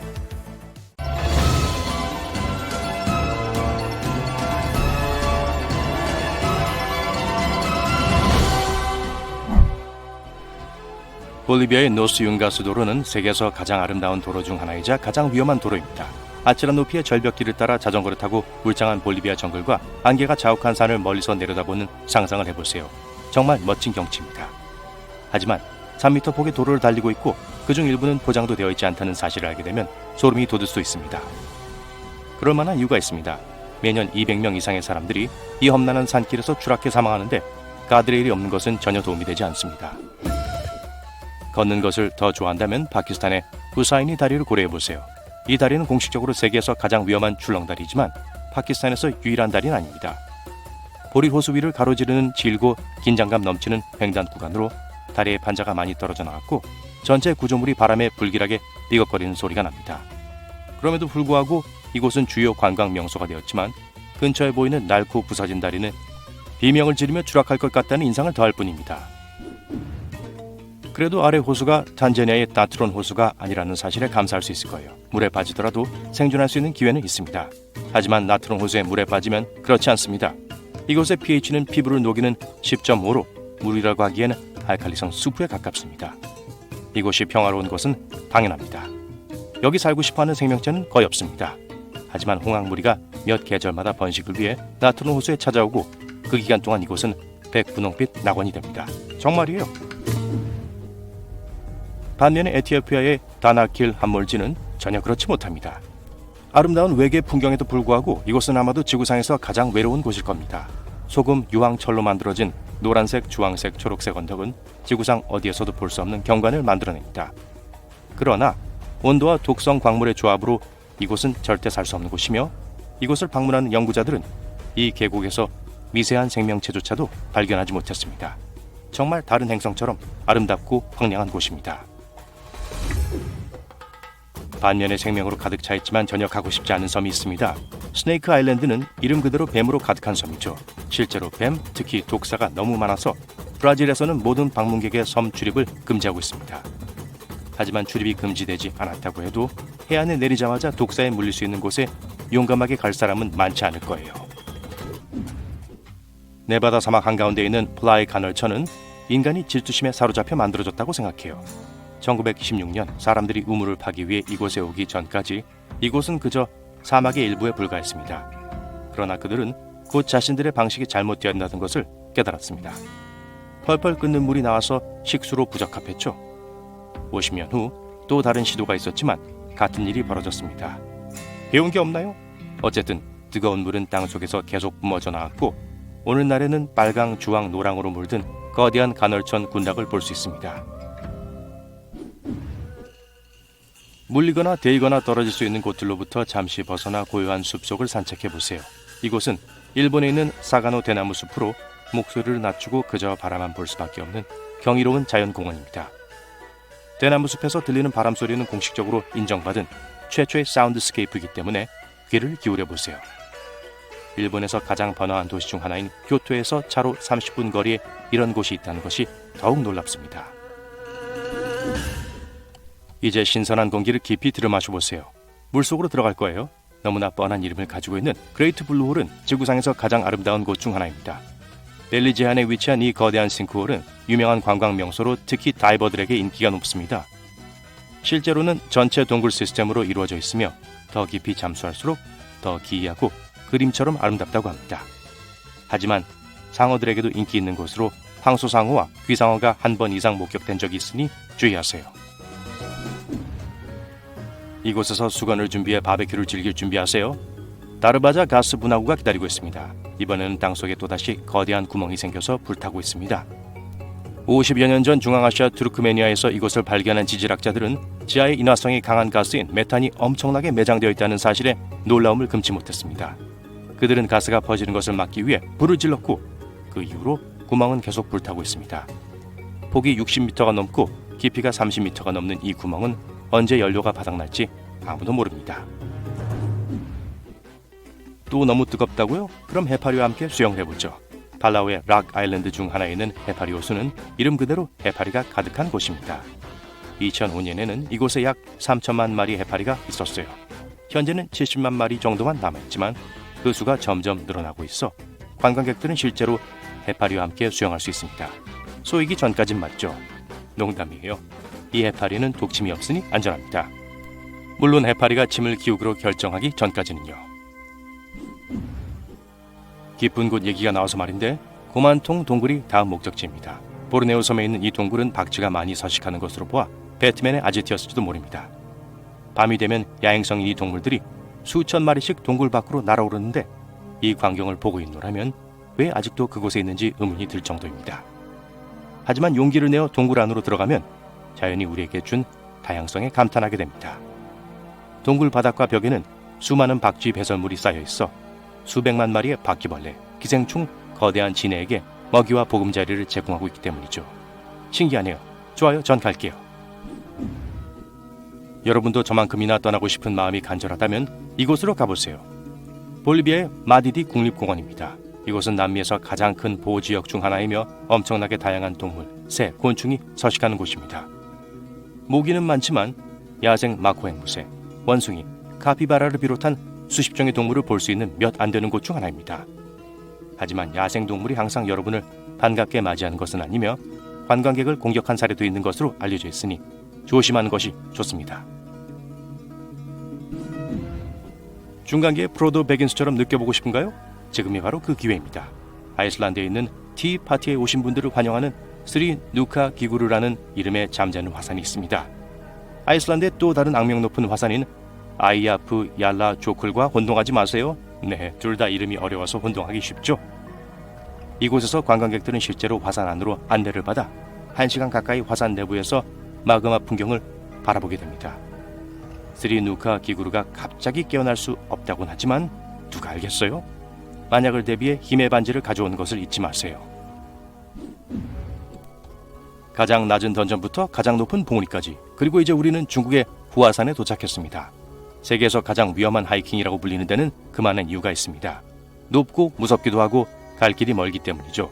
볼리비아의 노스 윤가스 도로는 세계에서 가장 아름다운 도로 중 하나이자 가장 위험한 도로입니다. 아찔한 높이의 절벽길을 따라 자전거를 타고 울창한 볼리비아 정글과 안개가 자욱한 산을 멀리서 내려다보는 상상을 해보세요. 정말 멋진 경치입니다. 하지만 3m 폭의 도로를 달리고 있고 그중 일부는 포장도 되어 있지 않다는 사실을 알게 되면 소름이 돋을 수 있습니다. 그럴 만한 이유가 있습니다. 매년 200명 이상의 사람들이 이 험난한 산길에서 추락해 사망하는데 가드레일이 없는 것은 전혀 도움이 되지 않습니다. 걷는 것을 더 좋아한다면 파키스탄의 후사인이 다리를 고려해보세요. 이 다리는 공식적으로 세계에서 가장 위험한 출렁다리이지만 파키스탄에서 유일한 다리는 아닙니다. 보리 호수 위를 가로지르는 질고 긴장감 넘치는 횡단 구간으로 다리의 판자가 많이 떨어져 나왔고 전체 구조물이 바람에 불길하게 삐걱거리는 소리가 납니다. 그럼에도 불구하고 이곳은 주요 관광 명소가 되었지만 근처에 보이는 낡고 부서진 다리는 비명을 지르며 추락할 것 같다는 인상을 더할 뿐입니다. 그래도 아래 호수가 탄자니아의 나트론 호수가 아니라는 사실에 감사할 수 있을 거예요. 물에 빠지더라도 생존할 수 있는 기회는 있습니다. 하지만 나트론 호수에 물에 빠지면 그렇지 않습니다. 이곳의 pH는 피부를 녹이는 10.5로 물이라고 하기에는 알칼리성 수프에 가깝습니다. 이곳이 평화로운 것은 당연합니다. 여기 살고 싶어하는 생명체는 거의 없습니다. 하지만 홍학무리가 몇 계절마다 번식을 위해 나트론 호수에 찾아오고 그 기간 동안 이곳은 백분홍빛 낙원이 됩니다. 정말이에요. 반면에 에티오피아의 다나킬 함몰지는 전혀 그렇지 못합니다. 아름다운 외계 풍경에도 불구하고 이곳은 아마도 지구상에서 가장 외로운 곳일 겁니다. 소금, 유황철로 만들어진 노란색, 주황색, 초록색 언덕은 지구상 어디에서도 볼 수 없는 경관을 만들어냅니다. 그러나 온도와 독성 광물의 조합으로 이곳은 절대 살 수 없는 곳이며 이곳을 방문하는 연구자들은 이 계곡에서 미세한 생명체조차도 발견하지 못했습니다. 정말 다른 행성처럼 아름답고 황량한 곳입니다. 반면에 생명으로 가득 차 있지만 전혀 가고 싶지 않은 섬이 있습니다. 스네이크 아일랜드는 이름 그대로 뱀으로 가득한 섬이죠. 실제로 뱀, 특히 독사가 너무 많아서 브라질에서는 모든 방문객의 섬 출입을 금지하고 있습니다. 하지만 출입이 금지되지 않았다고 해도 해안에 내리자마자 독사에 물릴 수 있는 곳에 용감하게 갈 사람은 많지 않을 거예요. 네바다 사막 한가운데 있는 플라이 가널천은 인간이 질투심에 사로잡혀 만들어졌다고 생각해요. 1926년 사람들이 우물을 파기 위해 이곳에 오기 전까지 이곳은 그저 사막의 일부에 불과했습니다. 그러나 그들은 곧 자신들의 방식이 잘못되었다는 것을 깨달았습니다. 펄펄 끓는 물이 나와서 식수로 부적합했죠. 50년 후 또 다른 시도가 있었지만 같은 일이 벌어졌습니다. 배운 게 없나요? 어쨌든 뜨거운 물은 땅속에서 계속 뿜어져 나왔고 오늘날에는 빨강, 주황, 노랑으로 물든 거대한 간헐천 군락을 볼 수 있습니다. 물리거나 데이거나 떨어질 수 있는 곳들로부터 잠시 벗어나 고요한 숲속을 산책해 보세요. 이곳은 일본에 있는 사가노 대나무 숲으로 목소리를 낮추고 그저 바라만 볼 수밖에 없는 경이로운 자연공원입니다. 대나무 숲에서 들리는 바람 소리는 공식적으로 인정받은 최초의 사운드스케이프이기 때문에 귀를 기울여 보세요. 일본에서 가장 번화한 도시 중 하나인 교토에서 차로 30분 거리에 이런 곳이 있다는 것이 더욱 놀랍습니다. 이제 신선한 공기를 깊이 들이마셔보세요. 물속으로 들어갈 거예요. 너무나 뻔한 이름을 가지고 있는 그레이트 블루홀은 지구상에서 가장 아름다운 곳 중 하나입니다. 벨리 제한에 위치한 이 거대한 싱크홀은 유명한 관광 명소로 특히 다이버들에게 인기가 높습니다. 실제로는 전체 동굴 시스템으로 이루어져 있으며 더 깊이 잠수할수록 더 기이하고 그림처럼 아름답다고 합니다. 하지만 상어들에게도 인기 있는 곳으로 황소상어와 귀상어가 한 번 이상 목격된 적이 있으니 주의하세요. 이곳에서 수건을 준비해 바베큐를 즐길 준비하세요. 다르바자 가스 분화구가 기다리고 있습니다. 이번에는 땅속에 또다시 거대한 구멍이 생겨서 불타고 있습니다. 50여 년 전 중앙아시아 투르크메니아에서 이곳을 발견한 지질학자들은 지하의 인화성이 강한 가스인 메탄이 엄청나게 매장되어 있다는 사실에 놀라움을 금치 못했습니다. 그들은 가스가 퍼지는 것을 막기 위해 불을 질렀고 그 이후로 구멍은 계속 불타고 있습니다. 폭이 60m가 넘고 깊이가 30m가 넘는 이 구멍은 언제 연료가 바닥날지 아무도 모릅니다. 또 너무 뜨겁다고요? 그럼 해파리와 함께 수영을 해보죠. 팔라우의 락 아일랜드 중 하나에 있는 해파리 호수는 이름 그대로 해파리가 가득한 곳입니다. 2005년에는 이곳에 약 3천만 마리 해파리가 있었어요. 현재는 70만 마리 정도만 남아있지만 그 수가 점점 늘어나고 있어 관광객들은 실제로 해파리와 함께 수영할 수 있습니다. 쏘이기 전까진 맞죠. 농담이에요. 이 해파리는 독침이 없으니 안전합니다. 물론 해파리가 침을 기울기로 결정하기 전까지는요. 깊은 곳 얘기가 나와서 말인데 고만통 동굴이 다음 목적지입니다. 보르네오 섬에 있는 이 동굴은 박쥐가 많이 서식하는 것으로 보아 배트맨의 아지트였을지도 모릅니다. 밤이 되면 야행성인 이 동물들이 수천 마리씩 동굴 밖으로 날아오르는데 이 광경을 보고 있노라면 왜 아직도 그곳에 있는지 의문이 들 정도입니다. 하지만 용기를 내어 동굴 안으로 들어가면 자연이 우리에게 준 다양성에 감탄하게 됩니다. 동굴 바닥과 벽에는 수많은 박쥐 배설물이 쌓여 있어 수백만 마리의 바퀴벌레, 기생충, 거대한 지네에게 먹이와 보금자리를 제공하고 있기 때문이죠. 신기하네요. 좋아요, 전 갈게요. 여러분도 저만큼이나 떠나고 싶은 마음이 간절하다면 이곳으로 가보세요. 볼리비아의 마디디 국립공원입니다. 이곳은 남미에서 가장 큰 보호지역 중 하나이며 엄청나게 다양한 동물, 새, 곤충이 서식하는 곳입니다. 모기는 많지만 야생 마코 앵무새, 원숭이, 카피바라를 비롯한 수십 종의 동물을 볼 수 있는 몇 안 되는 곳 중 하나입니다. 하지만 야생동물이 항상 여러분을 반갑게 맞이하는 것은 아니며 관광객을 공격한 사례도 있는 것으로 알려져 있으니 조심하는 것이 좋습니다. 중간계의 프로도 베긴스처럼 느껴보고 싶은가요? 지금이 바로 그 기회입니다. 아이슬란드에 있는 티 파티에 오신 분들을 환영하는 스리 누카 기구르라는 이름의 잠자는 화산이 있습니다. 아이슬란드의 또 다른 악명 높은 화산인 아이아프 얄라 조클과 혼동하지 마세요. 네, 둘 다 이름이 어려워서 혼동하기 쉽죠. 이곳에서 관광객들은 실제로 화산 안으로 안내를 받아 1시간 가까이 화산 내부에서 마그마 풍경을 바라보게 됩니다. 스리 누카 기구르가 갑자기 깨어날 수 없다고는 하지만 누가 알겠어요? 만약을 대비해 힘의 반지를 가져오는 것을 잊지 마세요. 가장 낮은 던전부터 가장 높은 봉우리까지, 그리고 이제 우리는 중국의 후아산에 도착했습니다. 세계에서 가장 위험한 하이킹이라고 불리는 데는 그만한 이유가 있습니다. 높고 무섭기도 하고 갈 길이 멀기 때문이죠.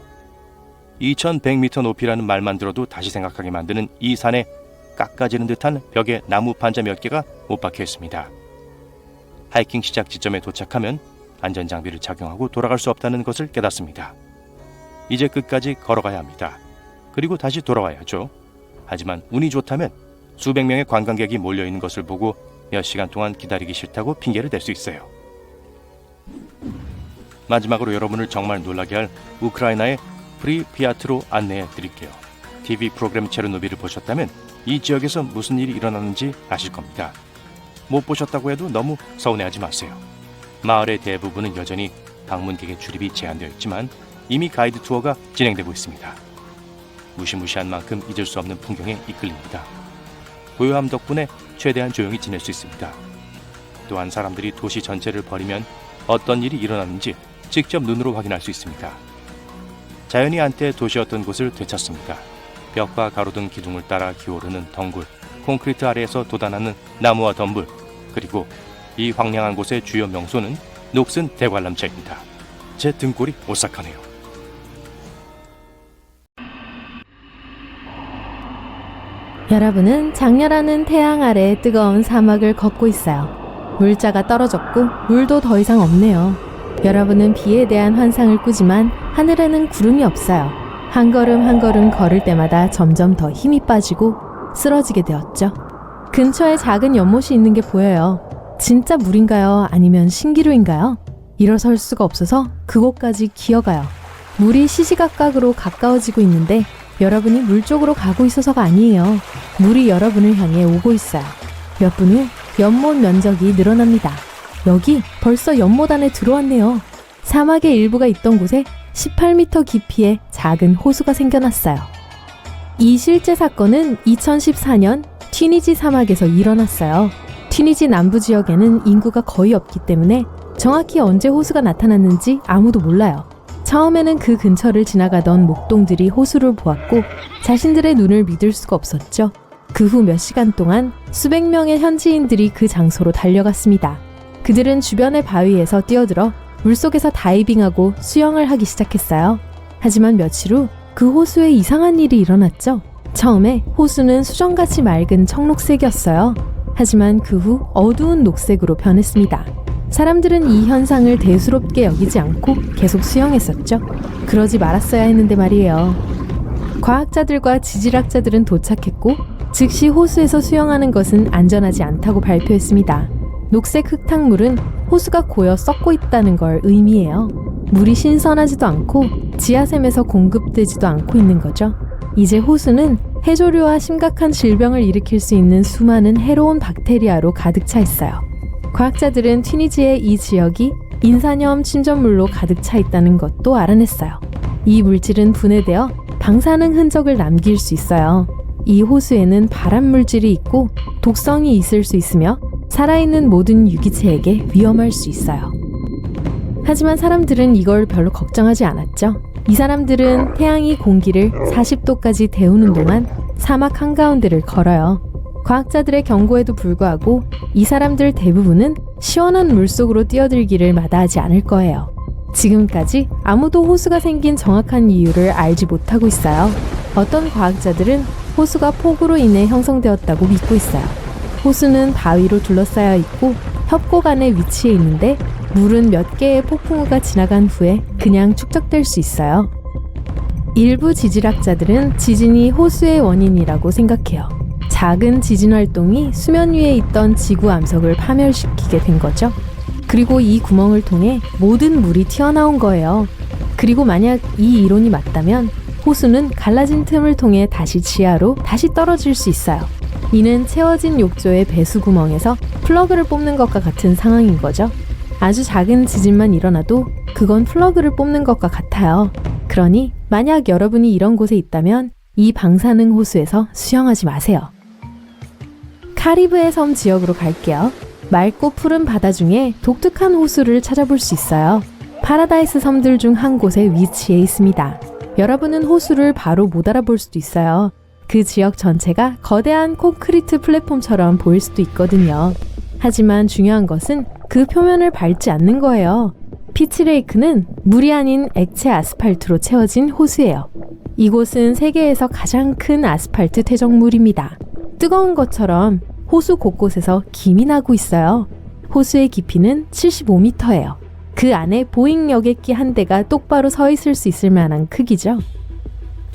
2100m 높이라는 말만 들어도 다시 생각하게 만드는 이 산에 깎아지는 듯한 벽에 나무 판자 몇 개가 못 박혀 있습니다. 하이킹 시작 지점에 도착하면 안전장비를 착용하고 돌아갈 수 없다는 것을 깨닫습니다. 이제 끝까지 걸어가야 합니다. 그리고 다시 돌아와야죠. 하지만 운이 좋다면 수백 명의 관광객이 몰려있는 것을 보고 몇 시간 동안 기다리기 싫다고 핑계를 댈 수 있어요. 마지막으로 여러분을 정말 놀라게 할 우크라이나의 프리피아트로 안내해 드릴게요. TV 프로그램 체르노빌을 보셨다면 이 지역에서 무슨 일이 일어나는지 아실 겁니다. 못 보셨다고 해도 너무 서운해하지 마세요. 마을의 대부분은 여전히 방문객의 출입이 제한되어 있지만 이미 가이드 투어가 진행되고 있습니다. 무시무시한 만큼 잊을 수 없는 풍경에 이끌립니다. 고요함 덕분에 최대한 조용히 지낼 수 있습니다. 또한 사람들이 도시 전체를 버리면 어떤 일이 일어나는지 직접 눈으로 확인할 수 있습니다. 자연이 한때 도시였던 곳을 되찾습니다. 벽과 가로등 기둥을 따라 기오르는 덩굴, 콘크리트 아래에서 돋아나는 나무와 덤불, 그리고 이 황량한 곳의 주요 명소는 녹슨 대관람차입니다. 제 등골이 오싹하네요. 여러분은 장렬하는 태양 아래 뜨거운 사막을 걷고 있어요. 물자가 떨어졌고 물도 더 이상 없네요. 여러분은 비에 대한 환상을 꾸지만 하늘에는 구름이 없어요. 한 걸음 한 걸음 걸을 때마다 점점 더 힘이 빠지고 쓰러지게 되었죠. 근처에 작은 연못이 있는 게 보여요. 진짜 물인가요? 아니면 신기루인가요? 일어설 수가 없어서 그곳까지 기어가요. 물이 시시각각으로 가까워지고 있는데 여러분이 물 쪽으로 가고 있어서가 아니에요. 물이 여러분을 향해 오고 있어요. 몇 분 후 연못 면적이 늘어납니다. 여기 벌써 연못 안에 들어왔네요. 사막의 일부가 있던 곳에 18m 깊이의 작은 호수가 생겨났어요. 이 실제 사건은 2014년 튀니지 사막에서 일어났어요. 튀니지 남부 지역에는 인구가 거의 없기 때문에 정확히 언제 호수가 나타났는지 아무도 몰라요. 처음에는 그 근처를 지나가던 목동들이 호수를 보았고 자신들의 눈을 믿을 수가 없었죠. 그 후 몇 시간 동안 수백 명의 현지인들이 그 장소로 달려갔습니다. 그들은 주변의 바위에서 뛰어들어 물속에서 다이빙하고 수영을 하기 시작했어요. 하지만 며칠 후 그 호수에 이상한 일이 일어났죠. 처음에 호수는 수정같이 맑은 청록색이었어요. 하지만 그 후 어두운 녹색으로 변했습니다. 사람들은 이 현상을 대수롭게 여기지 않고 계속 수영했었죠. 그러지 말았어야 했는데 말이에요. 과학자들과 지질학자들은 도착했고 즉시 호수에서 수영하는 것은 안전하지 않다고 발표했습니다. 녹색 흙탕물은 호수가 고여 썩고 있다는 걸 의미해요. 물이 신선하지도 않고 지하샘에서 공급되지도 않고 있는 거죠. 이제 호수는 해조류와 심각한 질병을 일으킬 수 있는 수많은 해로운 박테리아로 가득 차 있어요. 과학자들은 튀니지의 이 지역이 인산염 침전물로 가득 차 있다는 것도 알아냈어요. 이 물질은 분해되어 방사능 흔적을 남길 수 있어요. 이 호수에는 발암 물질이 있고 독성이 있을 수 있으며 살아있는 모든 유기체에게 위험할 수 있어요. 하지만 사람들은 이걸 별로 걱정하지 않았죠. 이 사람들은 태양이 공기를 40도까지 데우는 동안 사막 한가운데를 걸어요. 과학자들의 경고에도 불구하고 이 사람들 대부분은 시원한 물속으로 뛰어들기를 마다하지 않을 거예요. 지금까지 아무도 호수가 생긴 정확한 이유를 알지 못하고 있어요. 어떤 과학자들은 호수가 폭우로 인해 형성되었다고 믿고 있어요. 호수는 바위로 둘러싸여 있고 협곡 안에 위치해 있는데 물은 몇 개의 폭풍우가 지나간 후에 그냥 축적될 수 있어요. 일부 지질학자들은 지진이 호수의 원인이라고 생각해요. 작은 지진 활동이 수면 위에 있던 지구 암석을 파멸시키게 된 거죠. 그리고 이 구멍을 통해 모든 물이 튀어나온 거예요. 그리고 만약 이 이론이 맞다면 호수는 갈라진 틈을 통해 다시 지하로 떨어질 수 있어요. 이는 채워진 욕조의 배수 구멍에서 플러그를 뽑는 것과 같은 상황인 거죠. 아주 작은 지진만 일어나도 그건 플러그를 뽑는 것과 같아요. 그러니 만약 여러분이 이런 곳에 있다면 이 방사능 호수에서 수영하지 마세요. 카리브해 섬 지역으로 갈게요. 맑고 푸른 바다 중에 독특한 호수를 찾아볼 수 있어요. 파라다이스 섬들 중 한 곳에 위치해 있습니다. 여러분은 호수를 바로 못 알아볼 수도 있어요. 그 지역 전체가 거대한 콘크리트 플랫폼처럼 보일 수도 있거든요. 하지만 중요한 것은 그 표면을 밟지 않는 거예요. 피치레이크는 물이 아닌 액체 아스팔트로 채워진 호수예요. 이곳은 세계에서 가장 큰 아스팔트 퇴적물입니다. 뜨거운 것처럼 호수 곳곳에서 김이 나고 있어요. 호수의 깊이는 75m예요. 그 안에 보잉 여객기 한 대가 똑바로 서 있을 수 있을 만한 크기죠.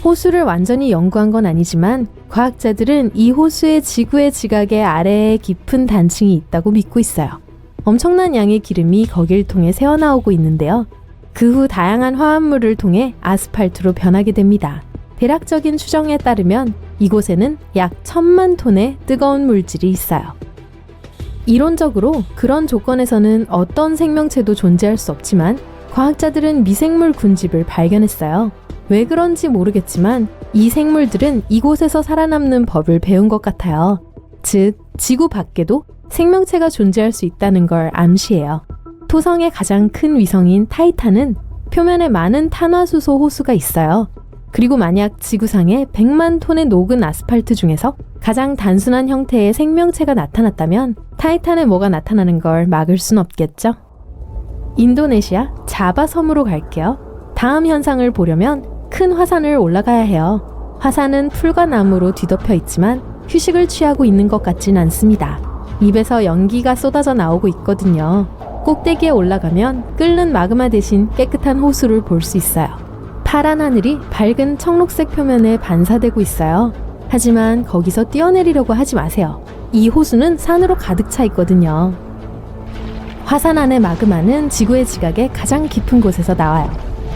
호수를 완전히 연구한 건 아니지만 과학자들은 이 호수의 지구의 지각의 아래에 깊은 단층이 있다고 믿고 있어요. 엄청난 양의 기름이 거길 통해 새어나오고 있는데요. 그 후 다양한 화합물을 통해 아스팔트로 변하게 됩니다. 대략적인 추정에 따르면 이곳에는 약 1000만 톤의 뜨거운 물질이 있어요. 이론적으로 그런 조건에서는 어떤 생명체도 존재할 수 없지만 과학자들은 미생물 군집을 발견했어요. 왜 그런지 모르겠지만 이 생물들은 이곳에서 살아남는 법을 배운 것 같아요. 즉, 지구 밖에도 생명체가 존재할 수 있다는 걸 암시해요. 토성의 가장 큰 위성인 타이탄은 표면에 많은 탄화수소 호수가 있어요. 그리고 만약 지구상에 100만 톤의 녹은 아스팔트 중에서 가장 단순한 형태의 생명체가 나타났다면 타이탄에 뭐가 나타나는 걸 막을 순 없겠죠? 인도네시아 자바 섬으로 갈게요. 다음 현상을 보려면 큰 화산을 올라가야 해요. 화산은 풀과 나무로 뒤덮여 있지만 휴식을 취하고 있는 것 같진 않습니다. 입에서 연기가 쏟아져 나오고 있거든요. 꼭대기에 올라가면 끓는 마그마 대신 깨끗한 호수를 볼 수 있어요. 파란 하늘이 밝은 청록색 표면에 반사되고 있어요. 하지만 거기서 뛰어내리려고 하지 마세요. 이 호수는 산으로 가득 차 있거든요. 화산 안의 마그마는 지구의 지각에 가장 깊은 곳에서 나와요.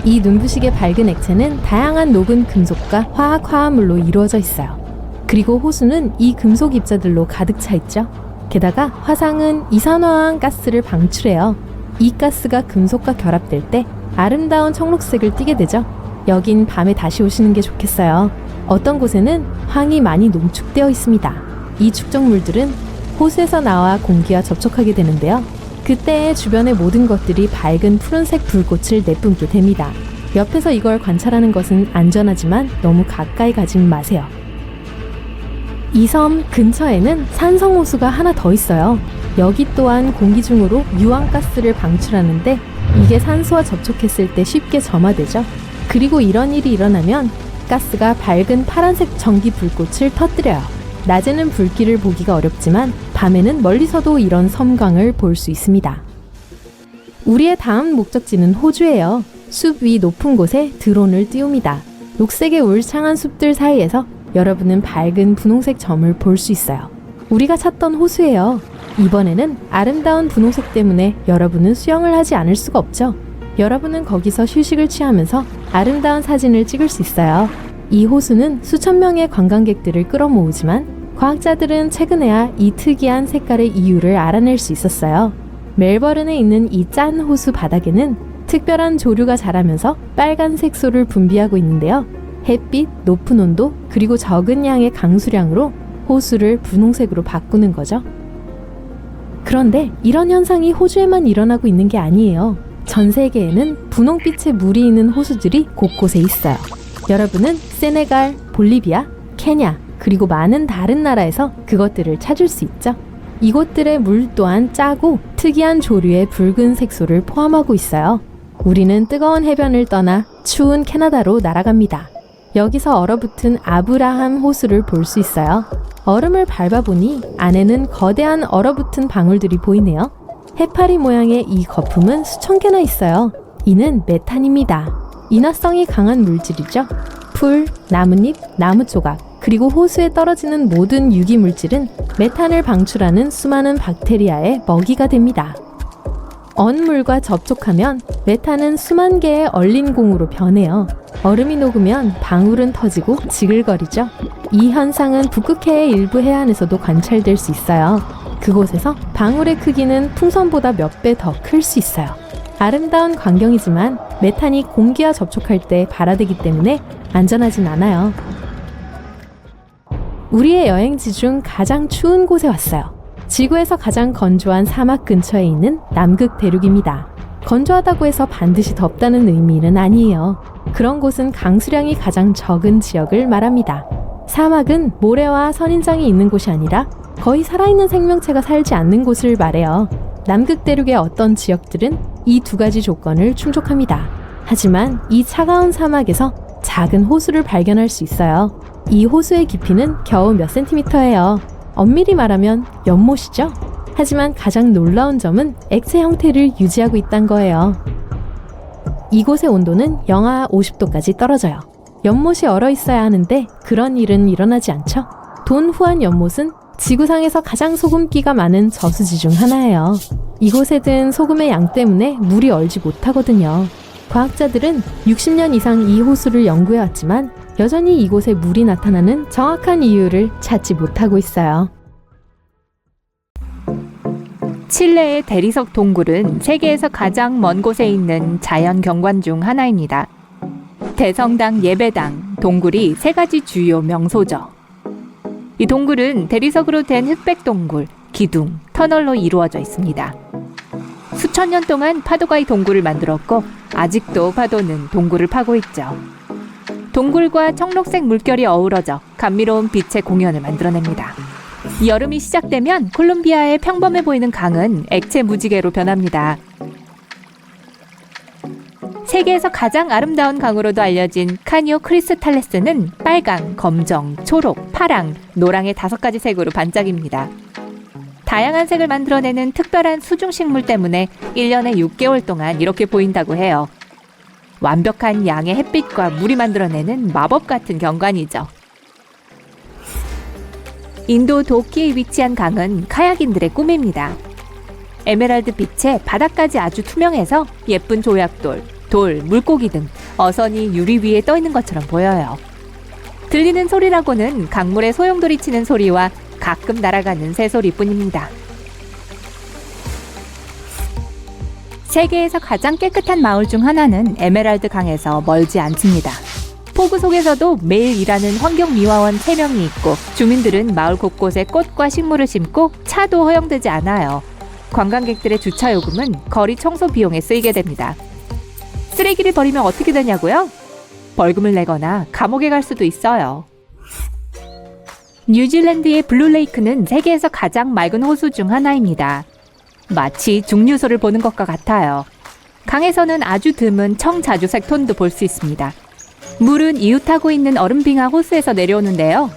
이 눈부시게 밝은 액체는 다양한 녹은 금속과 화학화합물로 이루어져 있어요. 그리고 호수는 이 금속 입자들로 가득 차 있죠. 게다가 화산은 이산화황 가스를 방출해요. 이 가스가 금속과 결합될 때 아름다운 청록색을 띠게 되죠. 여긴 밤에 다시 오시는 게 좋겠어요. 어떤 곳에는 황이 많이 농축되어 있습니다. 이 축적물들은 호수에서 나와 공기와 접촉하게 되는데요. 그때 주변의 모든 것들이 밝은 푸른색 불꽃을 내뿜게 됩니다. 옆에서 이걸 관찰하는 것은 안전하지만 너무 가까이 가지 마세요. 이 섬 근처에는 산성호수가 하나 더 있어요. 여기 또한 공기 중으로 유황가스를 방출하는데 이게 산소와 접촉했을 때 쉽게 점화되죠. 그리고 이런 일이 일어나면 가스가 밝은 파란색 전기 불꽃을 터뜨려요. 낮에는 불길을 보기가 어렵지만 밤에는 멀리서도 이런 섬광을 볼 수 있습니다. 우리의 다음 목적지는 호주예요. 숲 위 높은 곳에 드론을 띄웁니다. 녹색의 울창한 숲들 사이에서 여러분은 밝은 분홍색 점을 볼 수 있어요. 우리가 찾던 호수예요. 이번에는 아름다운 분홍색 때문에 여러분은 수영을 하지 않을 수가 없죠. 여러분은 거기서 휴식을 취하면서 아름다운 사진을 찍을 수 있어요. 이 호수는 수천 명의 관광객들을 끌어모으지만 과학자들은 최근에야 이 특이한 색깔의 이유를 알아낼 수 있었어요. 멜버른에 있는 이 짠 호수 바닥에는 특별한 조류가 자라면서 빨간 색소를 분비하고 있는데요. 햇빛, 높은 온도, 그리고 적은 양의 강수량으로 호수를 분홍색으로 바꾸는 거죠. 그런데 이런 현상이 호주에만 일어나고 있는 게 아니에요. 전 세계에는 분홍빛의 물이 있는 호수들이 곳곳에 있어요. 여러분은 세네갈, 볼리비아, 케냐, 그리고 많은 다른 나라에서 그것들을 찾을 수 있죠. 이곳들의 물 또한 짜고 특이한 조류의 붉은 색소를 포함하고 있어요. 우리는 뜨거운 해변을 떠나 추운 캐나다로 날아갑니다. 여기서 얼어붙은 아브라함 호수를 볼 수 있어요. 얼음을 밟아보니 안에는 거대한 얼어붙은 방울들이 보이네요. 해파리 모양의 이 거품은 수천 개나 있어요. 이는 메탄입니다. 인화성이 강한 물질이죠. 풀, 나뭇잎, 나무 조각, 그리고 호수에 떨어지는 모든 유기 물질은 메탄을 방출하는 수많은 박테리아의 먹이가 됩니다. 언물과 접촉하면 메탄은 수만 개의 얼린 공으로 변해요. 얼음이 녹으면 방울은 터지고 지글거리죠. 이 현상은 북극해의 일부 해안에서도 관찰될 수 있어요. 그곳에서 방울의 크기는 풍선보다 몇 배 더 클 수 있어요. 아름다운 광경이지만 메탄이 공기와 접촉할 때 발화되기 때문에 안전하진 않아요. 우리의 여행지 중 가장 추운 곳에 왔어요. 지구에서 가장 건조한 사막 근처에 있는 남극 대륙입니다. 건조하다고 해서 반드시 덥다는 의미는 아니에요. 그런 곳은 강수량이 가장 적은 지역을 말합니다. 사막은 모래와 선인장이 있는 곳이 아니라 거의 살아있는 생명체가 살지 않는 곳을 말해요. 남극 대륙의 어떤 지역들은 이 두 가지 조건을 충족합니다. 하지만 이 차가운 사막에서 작은 호수를 발견할 수 있어요. 이 호수의 깊이는 겨우 몇 센티미터예요. 엄밀히 말하면 연못이죠. 하지만 가장 놀라운 점은 액체 형태를 유지하고 있다는 거예요. 이곳의 온도는 영하 50도까지 떨어져요. 연못이 얼어 있어야 하는데 그런 일은 일어나지 않죠. 돈 후안 연못은 지구상에서 가장 소금기가 많은 저수지 중 하나예요. 이곳에 든 소금의 양 때문에 물이 얼지 못하거든요. 과학자들은 60년 이상 이 호수를 연구해왔지만 여전히 이곳에 물이 나타나는 정확한 이유를 찾지 못하고 있어요. 칠레의 대리석 동굴은 세계에서 가장 먼 곳에 있는 자연 경관 중 하나입니다. 대성당 예배당, 동굴이 세 가지 주요 명소죠. 이 동굴은 대리석으로 된 흑백 동굴, 기둥, 터널로 이루어져 있습니다. 수천 년 동안 파도가 이 동굴을 만들었고 아직도 파도는 동굴을 파고 있죠. 동굴과 청록색 물결이 어우러져 감미로운 빛의 공연을 만들어냅니다. 여름이 시작되면 콜롬비아의 평범해 보이는 강은 액체 무지개로 변합니다. 세계에서 가장 아름다운 강으로도 알려진 카니오 크리스탈레스는 빨강, 검정, 초록, 파랑, 노랑의 5가지 색으로 반짝입니다. 다양한 색을 만들어내는 특별한 수중식물 때문에 1년에 6개월 동안 이렇게 보인다고 해요. 완벽한 양의 햇빛과 물이 만들어내는 마법 같은 경관이죠. 인도 도키에 위치한 강은 카야킹들의 꿈입니다. 에메랄드 빛에 바닥까지 아주 투명해서 예쁜 조약돌, 돌, 물고기 등 어선이 유리 위에 떠 있는 것처럼 보여요. 들리는 소리라고는 강물에 소용돌이 치는 소리와 가끔 날아가는 새소리뿐입니다. 세계에서 가장 깨끗한 마을 중 하나는 에메랄드 강에서 멀지 않습니다. 폭우 속에서도 매일 일하는 환경미화원 3명이 있고 주민들은 마을 곳곳에 꽃과 식물을 심고 차도 허용되지 않아요. 관광객들의 주차 요금은 거리 청소 비용에 쓰이게 됩니다. 쓰레기를 버리면 어떻게 되냐고요? 벌금을 내거나 감옥에 갈 수도 있어요. 뉴질랜드의 블루레이크는 세계에서 가장 맑은 호수 중 하나입니다. 마치 중류소를 보는 것과 같아요. 강에서는 아주 드문 청자주색 톤도 볼 수 있습니다. 물은 이웃하고 있는 얼음빙하 호수에서 내려오는데요.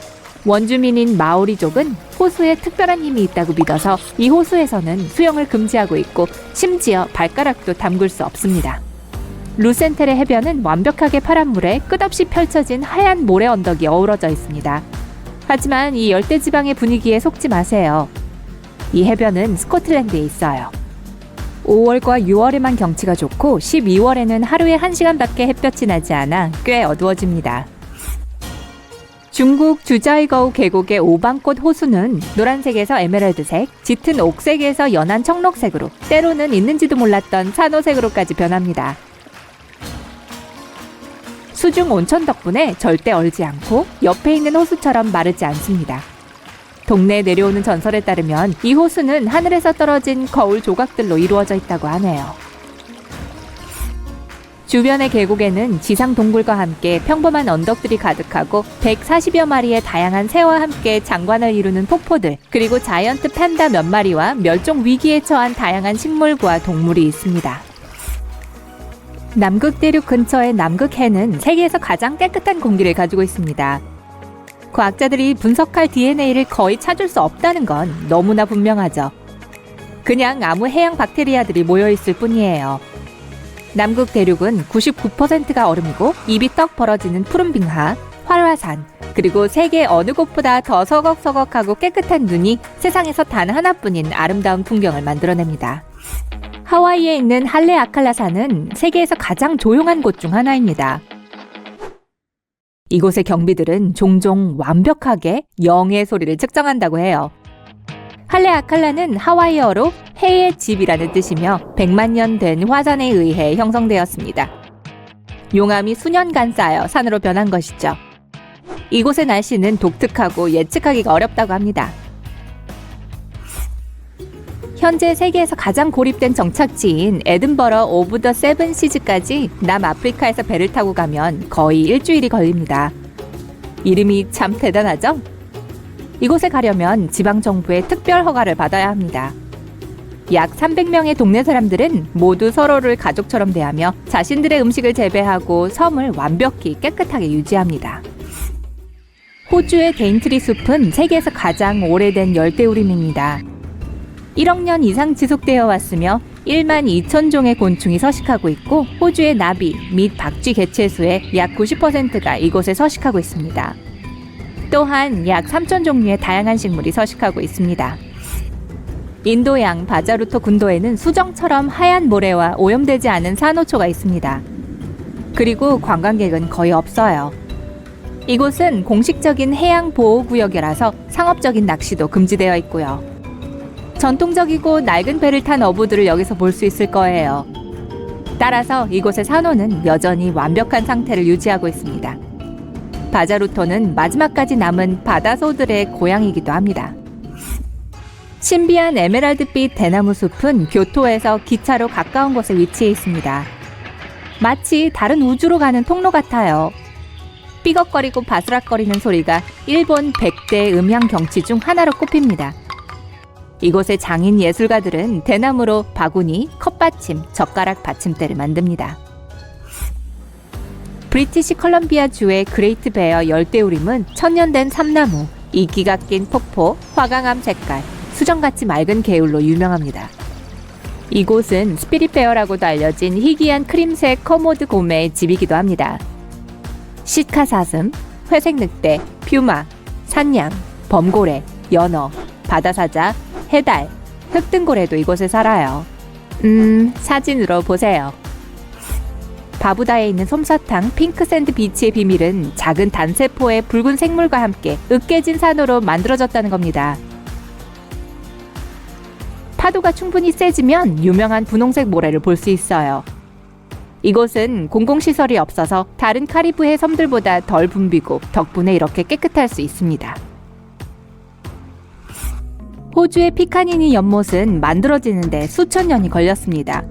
원주민인 마오리족은 호수에 특별한 힘이 있다고 믿어서 이 호수에서는 수영을 금지하고 있고 심지어 발가락도 담글 수 없습니다. 루센텔의 해변은 완벽하게 파란 물에 끝없이 펼쳐진 하얀 모래 언덕이 어우러져 있습니다. 하지만 이 열대지방의 분위기에 속지 마세요. 이 해변은 스코틀랜드에 있어요. 5월과 6월에만 경치가 좋고 12월에는 하루에 1시간밖에 햇볕이 나지 않아 꽤 어두워집니다. 중국 주자이거우 계곡의 오방꽃 호수는 노란색에서 에메랄드색, 짙은 옥색에서 연한 청록색으로, 때로는 있는지도 몰랐던 산호색으로까지 변합니다. 수중 온천 덕분에 절대 얼지 않고 옆에 있는 호수처럼 마르지 않습니다. 동네에 내려오는 전설에 따르면 이 호수는 하늘에서 떨어진 거울 조각들로 이루어져 있다고 하네요. 주변의 계곡에는 지상 동굴과 함께 평범한 언덕들이 가득하고 140여 마리의 다양한 새와 함께 장관을 이루는 폭포들, 그리고 자이언트 팬다 몇 마리와 멸종 위기에 처한 다양한 식물과 동물이 있습니다. 남극 대륙 근처의 남극해는 세계에서 가장 깨끗한 공기를 가지고 있습니다. 과학자들이 분석할 DNA를 거의 찾을 수 없다는 건 너무나 분명하죠. 그냥 아무 해양 박테리아들이 모여있을 뿐이에요. 남극 대륙은 99%가 얼음이고 입이 떡 벌어지는 푸른 빙하, 활화산, 그리고 세계 어느 곳보다 더 서걱서걱하고 깨끗한 눈이 세상에서 단 하나뿐인 아름다운 풍경을 만들어냅니다. 하와이에 있는 할레아칼라산은 세계에서 가장 조용한 곳 중 하나입니다. 이곳의 경비들은 종종 완벽하게 영의 소리를 측정한다고 해요. 할레아칼라는 하와이어로 해의 집이라는 뜻이며 100만 년 된 화산에 의해 형성되었습니다. 용암이 수년간 쌓여 산으로 변한 것이죠. 이곳의 날씨는 독특하고 예측하기가 어렵다고 합니다. 현재 세계에서 가장 고립된 정착지인 에든버러 오브 더 세븐 시즈까지 남아프리카에서 배를 타고 가면 거의 일주일이 걸립니다. 이름이 참 대단하죠? 이곳에 가려면 지방정부의 특별 허가를 받아야 합니다. 약 300명의 동네 사람들은 모두 서로를 가족처럼 대하며 자신들의 음식을 재배하고 섬을 완벽히 깨끗하게 유지합니다. 호주의 데인트리 숲은 세계에서 가장 오래된 열대우림입니다. 1억 년 이상 지속되어 왔으며 1만 2천 종의 곤충이 서식하고 있고 호주의 나비 및 박쥐 개체수의 약 90%가 이곳에 서식하고 있습니다. 또한 약 3천 종류의 다양한 식물이 서식하고 있습니다. 인도양 바자루토 군도에는 수정처럼 하얀 모래와 오염되지 않은 산호초가 있습니다. 그리고 관광객은 거의 없어요. 이곳은 공식적인 해양보호구역이라서 상업적인 낚시도 금지되어 있고요. 전통적이고 낡은 배를 탄 어부들을 여기서 볼 수 있을 거예요. 따라서 이곳의 산호는 여전히 완벽한 상태를 유지하고 있습니다. 바자루토는 마지막까지 남은 바다소들의 고향이기도 합니다. 신비한 에메랄드빛 대나무 숲은 교토에서 기차로 가까운 곳에 위치해 있습니다. 마치 다른 우주로 가는 통로 같아요. 삐걱거리고 바스락거리는 소리가 일본 100대 음향 경치 중 하나로 꼽힙니다. 이곳의 장인 예술가들은 대나무로 바구니, 컵받침, 젓가락 받침대를 만듭니다. 브리티시 컬럼비아 주의 그레이트 베어 열대우림은 천년된 삼나무, 이끼가 낀 폭포, 화강암 색깔, 수정같이 맑은 개울로 유명합니다. 이곳은 스피릿 베어라고도 알려진 희귀한 크림색 커모드 곰의 집이기도 합니다. 시카 사슴, 회색 늑대, 퓨마, 산양, 범고래, 연어, 바다사자, 해달, 흑등고래도 이곳에 살아요. 사진으로 보세요. 바부다에 있는 솜사탕 핑크샌드 비치의 비밀은 작은 단세포의 붉은 생물과 함께 으깨진 산호로 만들어졌다는 겁니다. 파도가 충분히 세지면 유명한 분홍색 모래를 볼 수 있어요. 이곳은 공공시설이 없어서 다른 카리브해 섬들보다 덜 붐비고 덕분에 이렇게 깨끗할 수 있습니다. 호주의 피카니니 연못은 만들어지는데 수천 년이 걸렸습니다.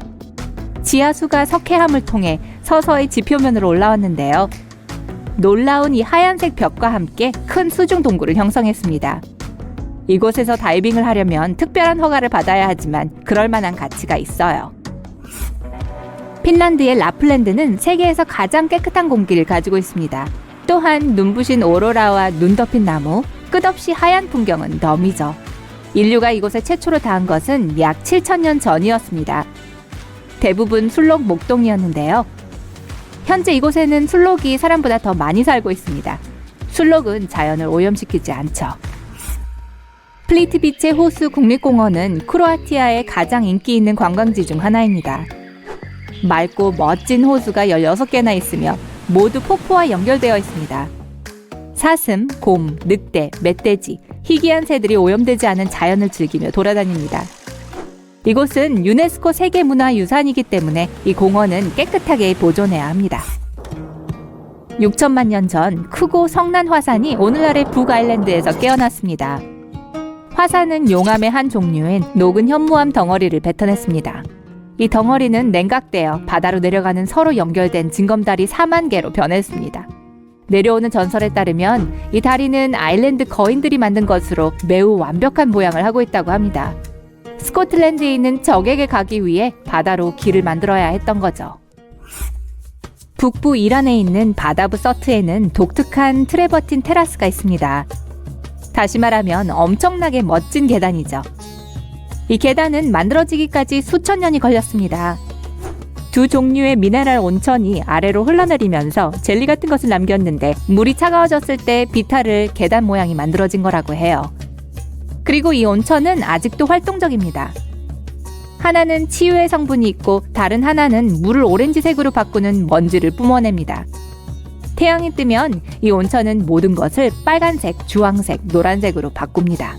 지하수가 석회암을 통해 서서히 지표면으로 올라왔는데요. 놀라운 이 하얀색 벽과 함께 큰 수중 동굴을 형성했습니다. 이곳에서 다이빙을 하려면 특별한 허가를 받아야 하지만 그럴 만한 가치가 있어요. 핀란드의 라플랜드는 세계에서 가장 깨끗한 공기를 가지고 있습니다. 또한 눈부신 오로라와 눈 덮인 나무, 끝없이 하얀 풍경은 덤이죠. 인류가 이곳에 최초로 닿은 것은 약 7,000년 전이었습니다. 대부분 술록 목동이었는데요. 현재 이곳에는 술록이 사람보다 더 많이 살고 있습니다. 술록은 자연을 오염시키지 않죠. 플리트비체 호수 국립공원은 크로아티아의 가장 인기 있는 관광지 중 하나입니다. 맑고 멋진 호수가 16개나 있으며 모두 폭포와 연결되어 있습니다. 사슴, 곰, 늑대, 멧돼지, 희귀한 새들이 오염되지 않은 자연을 즐기며 돌아다닙니다. 이곳은 유네스코 세계문화유산이기 때문에 이 공원은 깨끗하게 보존해야 합니다. 6천만 년 전 크고 성난 화산이 오늘날의 북아일랜드에서 깨어났습니다. 화산은 용암의 한 종류인 녹은 현무암 덩어리를 뱉어냈습니다. 이 덩어리는 냉각되어 바다로 내려가는 서로 연결된 징검다리 4만 개로 변했습니다. 내려오는 전설에 따르면 이 다리는 아일랜드 거인들이 만든 것으로 매우 완벽한 모양을 하고 있다고 합니다. 스코틀랜드에 있는 적에게 가기 위해 바다로 길을 만들어야 했던 거죠. 북부 이란에 있는 바다브 서트에는 독특한 트레버틴 테라스가 있습니다. 다시 말하면 엄청나게 멋진 계단이죠. 이 계단은 만들어지기까지 수천 년이 걸렸습니다. 두 종류의 미네랄 온천이 아래로 흘러내리면서 젤리 같은 것을 남겼는데 물이 차가워졌을 때 비탈을 계단 모양이 만들어진 거라고 해요. 그리고 이 온천은 아직도 활동적입니다. 하나는 치유의 성분이 있고 다른 하나는 물을 오렌지색으로 바꾸는 먼지를 뿜어냅니다. 태양이 뜨면 이 온천은 모든 것을 빨간색, 주황색, 노란색으로 바꿉니다.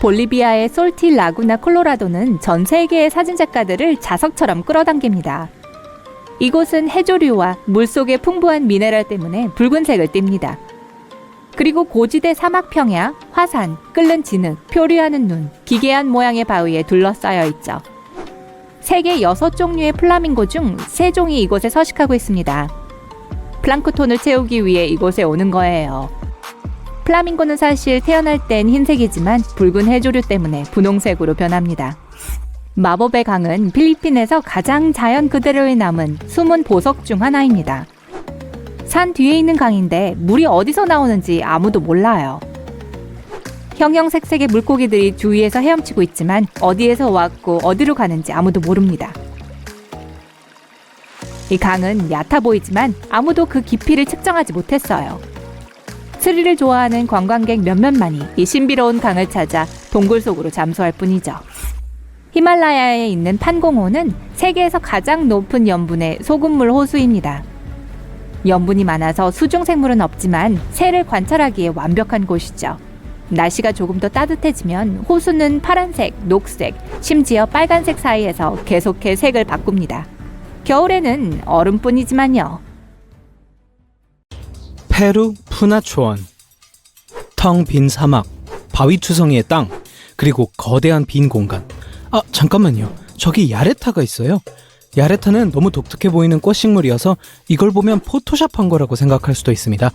볼리비아의 솔티 라구나 콜로라도는 전 세계의 사진작가들을 자석처럼 끌어당깁니다. 이곳은 해조류와 물속의 풍부한 미네랄 때문에 붉은색을 띱니다. 그리고 고지대 사막 평야, 화산, 끓는 진흙, 표류하는 눈, 기괴한 모양의 바위에 둘러싸여 있죠. 세계 6종류의 플라밍고 중 3종이 이곳에 서식하고 있습니다. 플랑크톤을 채우기 위해 이곳에 오는 거예요. 플라밍고는 사실 태어날 땐 흰색이지만 붉은 해조류 때문에 분홍색으로 변합니다. 마법의 강은 필리핀에서 가장 자연 그대로에 남은 숨은 보석 중 하나입니다. 산 뒤에 있는 강인데 물이 어디서 나오는지 아무도 몰라요. 형형색색의 물고기들이 주위에서 헤엄치고 있지만 어디에서 왔고 어디로 가는지 아무도 모릅니다. 이 강은 얕아 보이지만 아무도 그 깊이를 측정하지 못했어요. 스릴을 좋아하는 관광객 몇몇만이 이 신비로운 강을 찾아 동굴 속으로 잠수할 뿐이죠. 히말라야에 있는 판공호는 세계에서 가장 높은 염분의 소금물 호수입니다. 염분이 많아서 수중 생물은 없지만 새를 관찰하기에 완벽한 곳이죠. 날씨가 조금 더 따뜻해지면 호수는 파란색, 녹색, 심지어 빨간색 사이에서 계속해 색을 바꿉니다. 겨울에는 얼음뿐이지만요. 페루 푸나초원. 텅 빈 사막, 바위투성이의 땅, 그리고 거대한 빈 공간. 잠깐만요. 저기 야레타가 있어요. 야레타는 너무 독특해 보이는 꽃식물이어서 이걸 보면 포토샵한 거라고 생각할 수도 있습니다.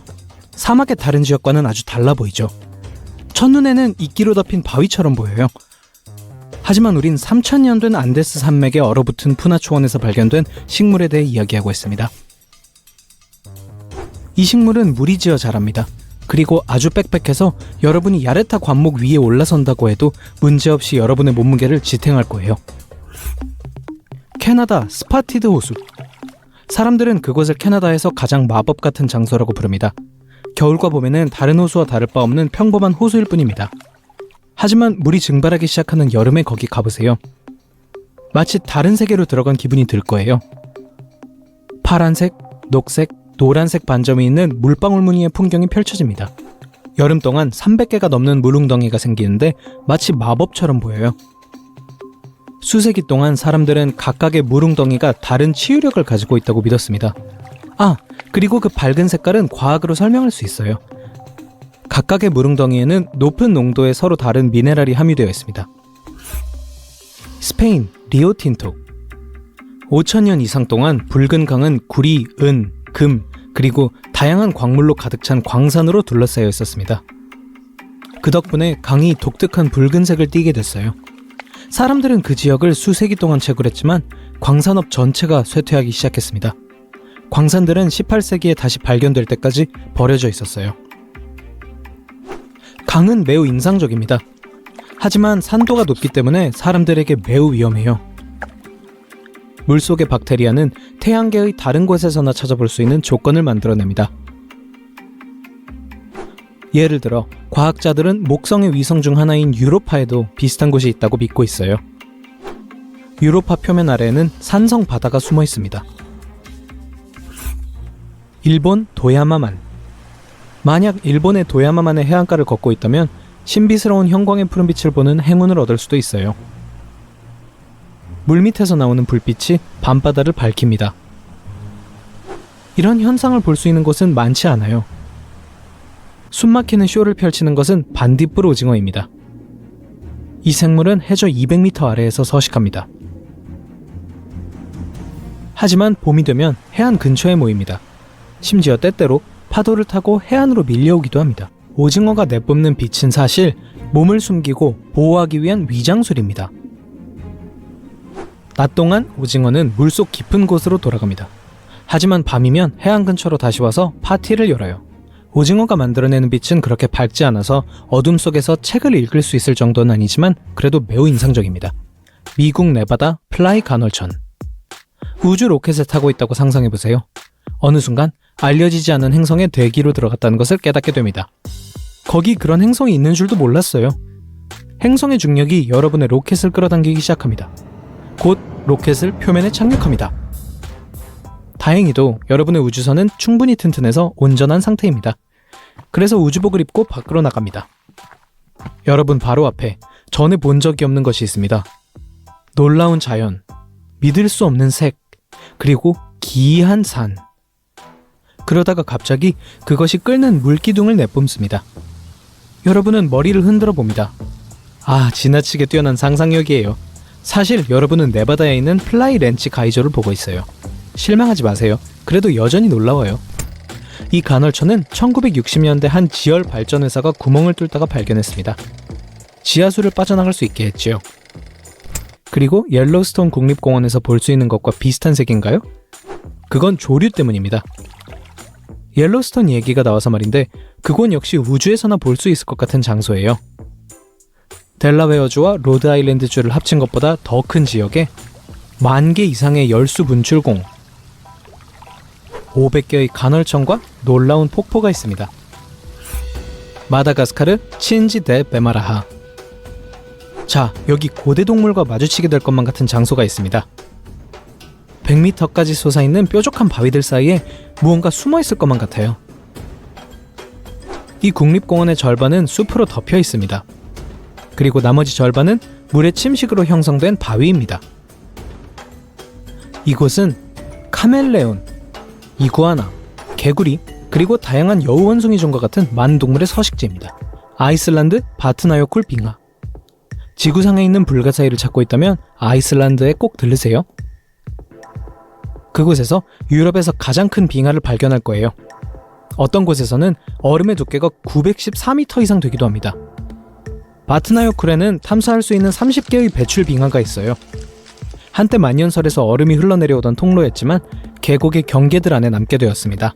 사막의 다른 지역과는 아주 달라 보이죠. 첫눈에는 이끼로 덮인 바위처럼 보여요. 하지만 우린 3000년 된 안데스 산맥에 얼어붙은 푸나초원에서 발견된 식물에 대해 이야기하고 있습니다. 이 식물은 물이 지어 자랍니다. 그리고 아주 빽빽해서 여러분이 야레타 관목 위에 올라선다고 해도 문제없이 여러분의 몸무게를 지탱할 거예요. 캐나다 스파티드 호수. 사람들은 그곳을 캐나다에서 가장 마법 같은 장소라고 부릅니다. 겨울과 봄에는 다른 호수와 다를 바 없는 평범한 호수일 뿐입니다. 하지만 물이 증발하기 시작하는 여름에 거기 가보세요. 마치 다른 세계로 들어간 기분이 들 거예요. 파란색, 녹색, 노란색 반점이 있는 물방울 무늬의 풍경이 펼쳐집니다. 여름 동안 300개가 넘는 물웅덩이가 생기는데 마치 마법처럼 보여요. 수세기 동안 사람들은 각각의 물웅덩이가 다른 치유력을 가지고 있다고 믿었습니다. 그리고 그 밝은 색깔은 과학으로 설명할 수 있어요. 각각의 물웅덩이에는 높은 농도의 서로 다른 미네랄이 함유되어 있습니다. 스페인 리오틴토. 5000년 이상 동안 붉은 강은 구리, 은, 금, 그리고 다양한 광물로 가득 찬 광산으로 둘러싸여 있었습니다. 그 덕분에 강이 독특한 붉은색을 띠게 됐어요. 사람들은 그 지역을 수세기 동안 채굴했지만 광산업 전체가 쇠퇴하기 시작했습니다. 광산들은 18세기에 다시 발견될 때까지 버려져 있었어요. 강은 매우 인상적입니다. 하지만 산도가 높기 때문에 사람들에게 매우 위험해요. 물속의 박테리아는 태양계의 다른 곳에서나 찾아볼 수 있는 조건을 만들어냅니다. 예를 들어 과학자들은 목성의 위성 중 하나인 유로파에도 비슷한 곳이 있다고 믿고 있어요. 유로파 표면 아래에는 산성 바다가 숨어 있습니다. 일본 도야마만. 만약 일본의 도야마만의 해안가를 걷고 있다면 신비스러운 형광의 푸른빛을 보는 행운을 얻을 수도 있어요. 물밑에서 나오는 불빛이 밤바다를 밝힙니다. 이런 현상을 볼 수 있는 곳은 많지 않아요. 숨막히는 쇼를 펼치는 것은 반딧불 오징어입니다. 이 생물은 해저 200m 아래에서 서식합니다. 하지만 봄이 되면 해안 근처에 모입니다. 심지어 때때로 파도를 타고 해안으로 밀려오기도 합니다. 오징어가 내뿜는 빛은 사실 몸을 숨기고 보호하기 위한 위장술입니다. 낮 동안 오징어는 물속 깊은 곳으로 돌아갑니다. 하지만 밤이면 해안 근처로 다시 와서 파티를 열어요. 오징어가 만들어내는 빛은 그렇게 밝지 않아서 어둠 속에서 책을 읽을 수 있을 정도는 아니지만 그래도 매우 인상적입니다. 미국 네바다 플라이 간헐천. 우주 로켓을 타고 있다고 상상해보세요. 어느 순간 알려지지 않은 행성에 대기로 들어갔다는 것을 깨닫게 됩니다. 거기 그런 행성이 있는 줄도 몰랐어요. 행성의 중력이 여러분의 로켓을 끌어당기기 시작합니다. 곧 로켓을 표면에 착륙합니다. 다행히도 여러분의 우주선은 충분히 튼튼해서 온전한 상태입니다. 그래서 우주복을 입고 밖으로 나갑니다. 여러분 바로 앞에 전에 본 적이 없는 것이 있습니다. 놀라운 자연, 믿을 수 없는 색, 그리고 기이한 산. 그러다가 갑자기 그것이 끓는 물기둥을 내뿜습니다. 여러분은 머리를 흔들어 봅니다. 아, 지나치게 뛰어난 상상력이에요. 사실 여러분은 네바다에 있는 플라이 렌치 가이저를 보고 있어요. 실망하지 마세요. 그래도 여전히 놀라워요. 이 간헐천은 1960년대 한 지열 발전회사가 구멍을 뚫다가 발견했습니다. 지하수를 빠져나갈 수 있게 했지요. 그리고 옐로스톤 국립공원에서 볼 수 있는 것과 비슷한 색인가요? 그건 조류 때문입니다. 옐로스톤 얘기가 나와서 말인데 그곳 역시 우주에서나 볼 수 있을 것 같은 장소예요. 델라웨어주와 로드아일랜드주를 합친 것보다 더 큰 지역에 10,000개 이상의 열수 분출공, 500개의 간헐천과 놀라운 폭포가 있습니다. 마다가스카르 친지 데 베마라하. 자, 여기 고대 동물과 마주치게 될 것만 같은 장소가 있습니다. 100m까지 솟아있는 뾰족한 바위들 사이에 무언가 숨어있을 것만 같아요. 이 국립공원의 절반은 숲으로 덮여 있습니다. 그리고 나머지 절반은 물의 침식으로 형성된 바위입니다. 이곳은 카멜레온, 이구아나, 개구리, 그리고 다양한 여우원숭이종과 같은 많은 동물의 서식지입니다. 아이슬란드 바트나요쿨 빙하. 지구상에 있는 불가사의를 찾고 있다면 아이슬란드에 꼭 들르세요. 그곳에서 유럽에서 가장 큰 빙하를 발견할 거예요. 어떤 곳에서는 얼음의 두께가 914m 이상 되기도 합니다. 바트나요쿨에는 탐사할 수 있는 30개의 배출 빙하가 있어요. 한때 만년설에서 얼음이 흘러내려오던 통로였지만 계곡의 경계들 안에 남게 되었습니다.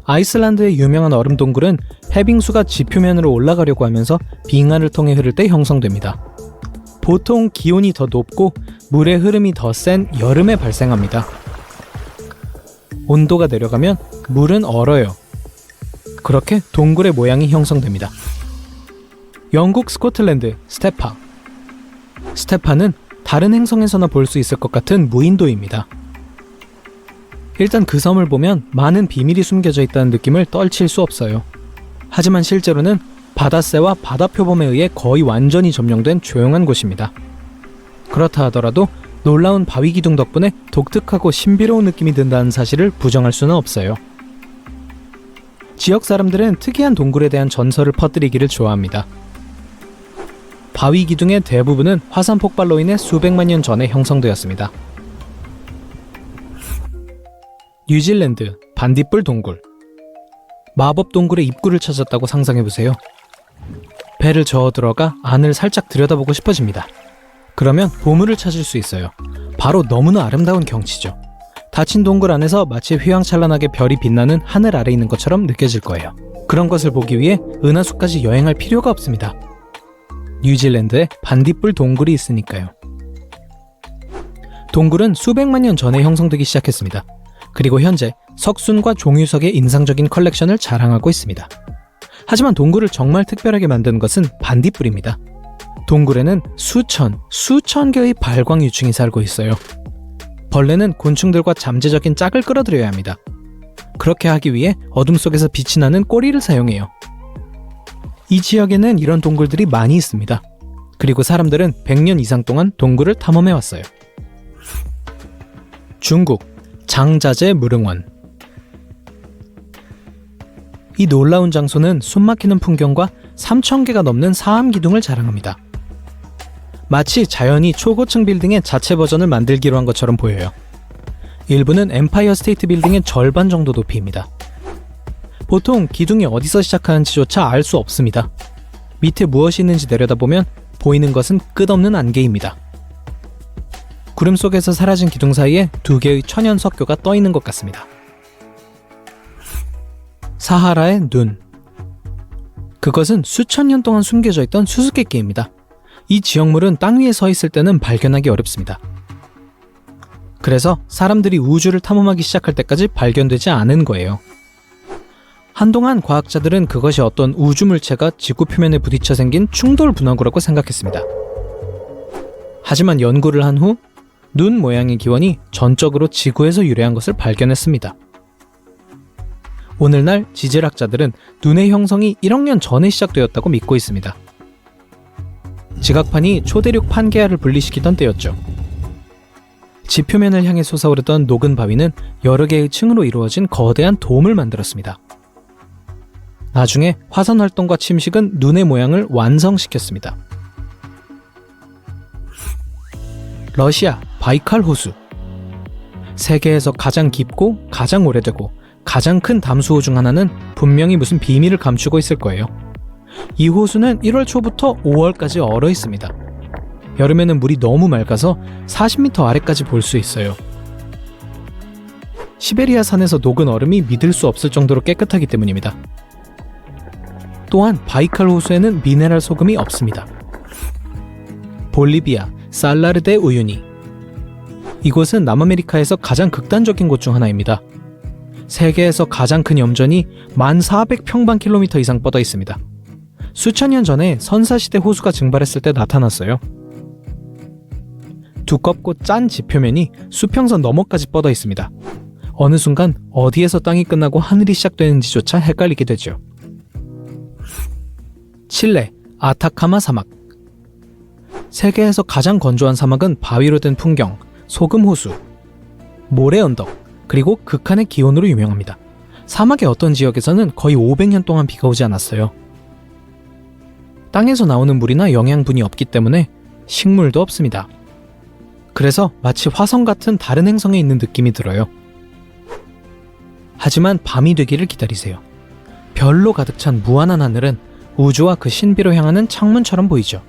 아이슬란드의 유명한 얼음 동굴은 해빙수가 지표면으로 올라가려고 하면서 빙하를 통해 흐를 때 형성됩니다. 보통 기온이 더 높고 물의 흐름이 더 센 여름에 발생합니다. 온도가 내려가면 물은 얼어요. 그렇게 동굴의 모양이 형성됩니다. 영국 스코틀랜드 스테파. 스테파는 다른 행성에서나 볼 수 있을 것 같은 무인도입니다. 일단 그 섬을 보면 많은 비밀이 숨겨져 있다는 느낌을 떨칠 수 없어요. 하지만 실제로는 바다새와 바다표범에 의해 거의 완전히 점령된 조용한 곳입니다. 그렇다 하더라도 놀라운 바위 기둥 덕분에 독특하고 신비로운 느낌이 든다는 사실을 부정할 수는 없어요. 지역 사람들은 특이한 동굴에 대한 전설을 퍼뜨리기를 좋아합니다. 바위 기둥의 대부분은 화산 폭발로 인해 수백만 년 전에 형성되었습니다. 뉴질랜드 반딧불 동굴. 마법 동굴의 입구를 찾았다고 상상해보세요. 배를 저어 들어가 안을 살짝 들여다보고 싶어집니다. 그러면 보물을 찾을 수 있어요. 바로 너무나 아름다운 경치죠. 닫힌 동굴 안에서 마치 휘황찬란하게 별이 빛나는 하늘 아래 있는 것처럼 느껴질 거예요. 그런 것을 보기 위해 은하수까지 여행할 필요가 없습니다. 뉴질랜드에 반딧불 동굴이 있으니까요. 동굴은 수백만 년 전에 형성되기 시작했습니다. 그리고 현재 석순과 종유석의 인상적인 컬렉션을 자랑하고 있습니다. 하지만 동굴을 정말 특별하게 만드는 것은 반딧불입니다. 동굴에는 수천 개의 발광유충이 살고 있어요. 벌레는 곤충들과 잠재적인 짝을 끌어들여야 합니다. 그렇게 하기 위해 어둠 속에서 빛이 나는 꼬리를 사용해요. 이 지역에는 이런 동굴들이 많이 있습니다. 그리고 사람들은 100년 이상 동안 동굴을 탐험해왔어요. 중국 장자제 무릉원. 이 놀라운 장소는 숨막히는 풍경과 3,000개가 넘는 사암 기둥을 자랑합니다. 마치 자연이 초고층 빌딩의 자체 버전을 만들기로 한 것처럼 보여요. 일부는 엠파이어 스테이트 빌딩의 절반 정도 높이입니다. 보통 기둥이 어디서 시작하는지조차 알 수 없습니다. 밑에 무엇이 있는지 내려다보면 보이는 것은 끝없는 안개입니다. 구름 속에서 사라진 기둥 사이에 2개의 천연 석교가 떠 있는 것 같습니다. 사하라의 눈. 그것은 수천 년 동안 숨겨져 있던 수수께끼입니다. 이 지역물은 땅 위에 서 있을 때는 발견하기 어렵습니다. 그래서 사람들이 우주를 탐험하기 시작할 때까지 발견되지 않은 거예요. 한동안 과학자들은 그것이 어떤 우주 물체가 지구 표면에 부딪혀 생긴 충돌 분화구라고 생각했습니다. 하지만 연구를 한 후 눈 모양의 기원이 전적으로 지구에서 유래한 것을 발견했습니다. 오늘날 지질학자들은 눈의 형성이 1억 년 전에 시작되었다고 믿고 있습니다. 지각판이 초대륙 판게아를 분리시키던 때였죠. 지표면을 향해 솟아오르던 녹은 바위는 여러 개의 층으로 이루어진 거대한 돔을 만들었습니다. 나중에 화산 활동과 침식은 눈의 모양을 완성시켰습니다. 러시아 바이칼 호수. 세계에서 가장 깊고 가장 오래되고 가장 큰 담수호 중 하나는 분명히 무슨 비밀을 감추고 있을 거예요. 이 호수는 1월 초부터 5월까지 얼어 있습니다. 여름에는 물이 너무 맑아서 40m 아래까지 볼 수 있어요. 시베리아 산에서 녹은 얼음이 믿을 수 없을 정도로 깨끗하기 때문입니다. 또한 바이칼 호수에는 미네랄 소금이 없습니다. 볼리비아 살라르데 우유니. 이곳은 남아메리카에서 가장 극단적인 곳 중 하나입니다. 세계에서 가장 큰 염전이 1,400평방킬로미터 이상 뻗어 있습니다. 수천 년 전에 선사시대 호수가 증발했을 때 나타났어요. 두껍고 짠 지표면이 수평선 너머까지 뻗어 있습니다. 어느 순간 어디에서 땅이 끝나고 하늘이 시작되는지조차 헷갈리게 되죠. 칠레 아타카마 사막. 세계에서 가장 건조한 사막은 바위로 된 풍경, 소금 호수, 모래 언덕, 그리고 극한의 기온으로 유명합니다. 사막의 어떤 지역에서는 거의 500년 동안 비가 오지 않았어요. 땅에서 나오는 물이나 영양분이 없기 때문에 식물도 없습니다. 그래서 마치 화성 같은 다른 행성에 있는 느낌이 들어요. 하지만 밤이 되기를 기다리세요. 별로 가득 찬 무한한 하늘은 우주와 그 신비로 향하는 창문처럼 보이죠.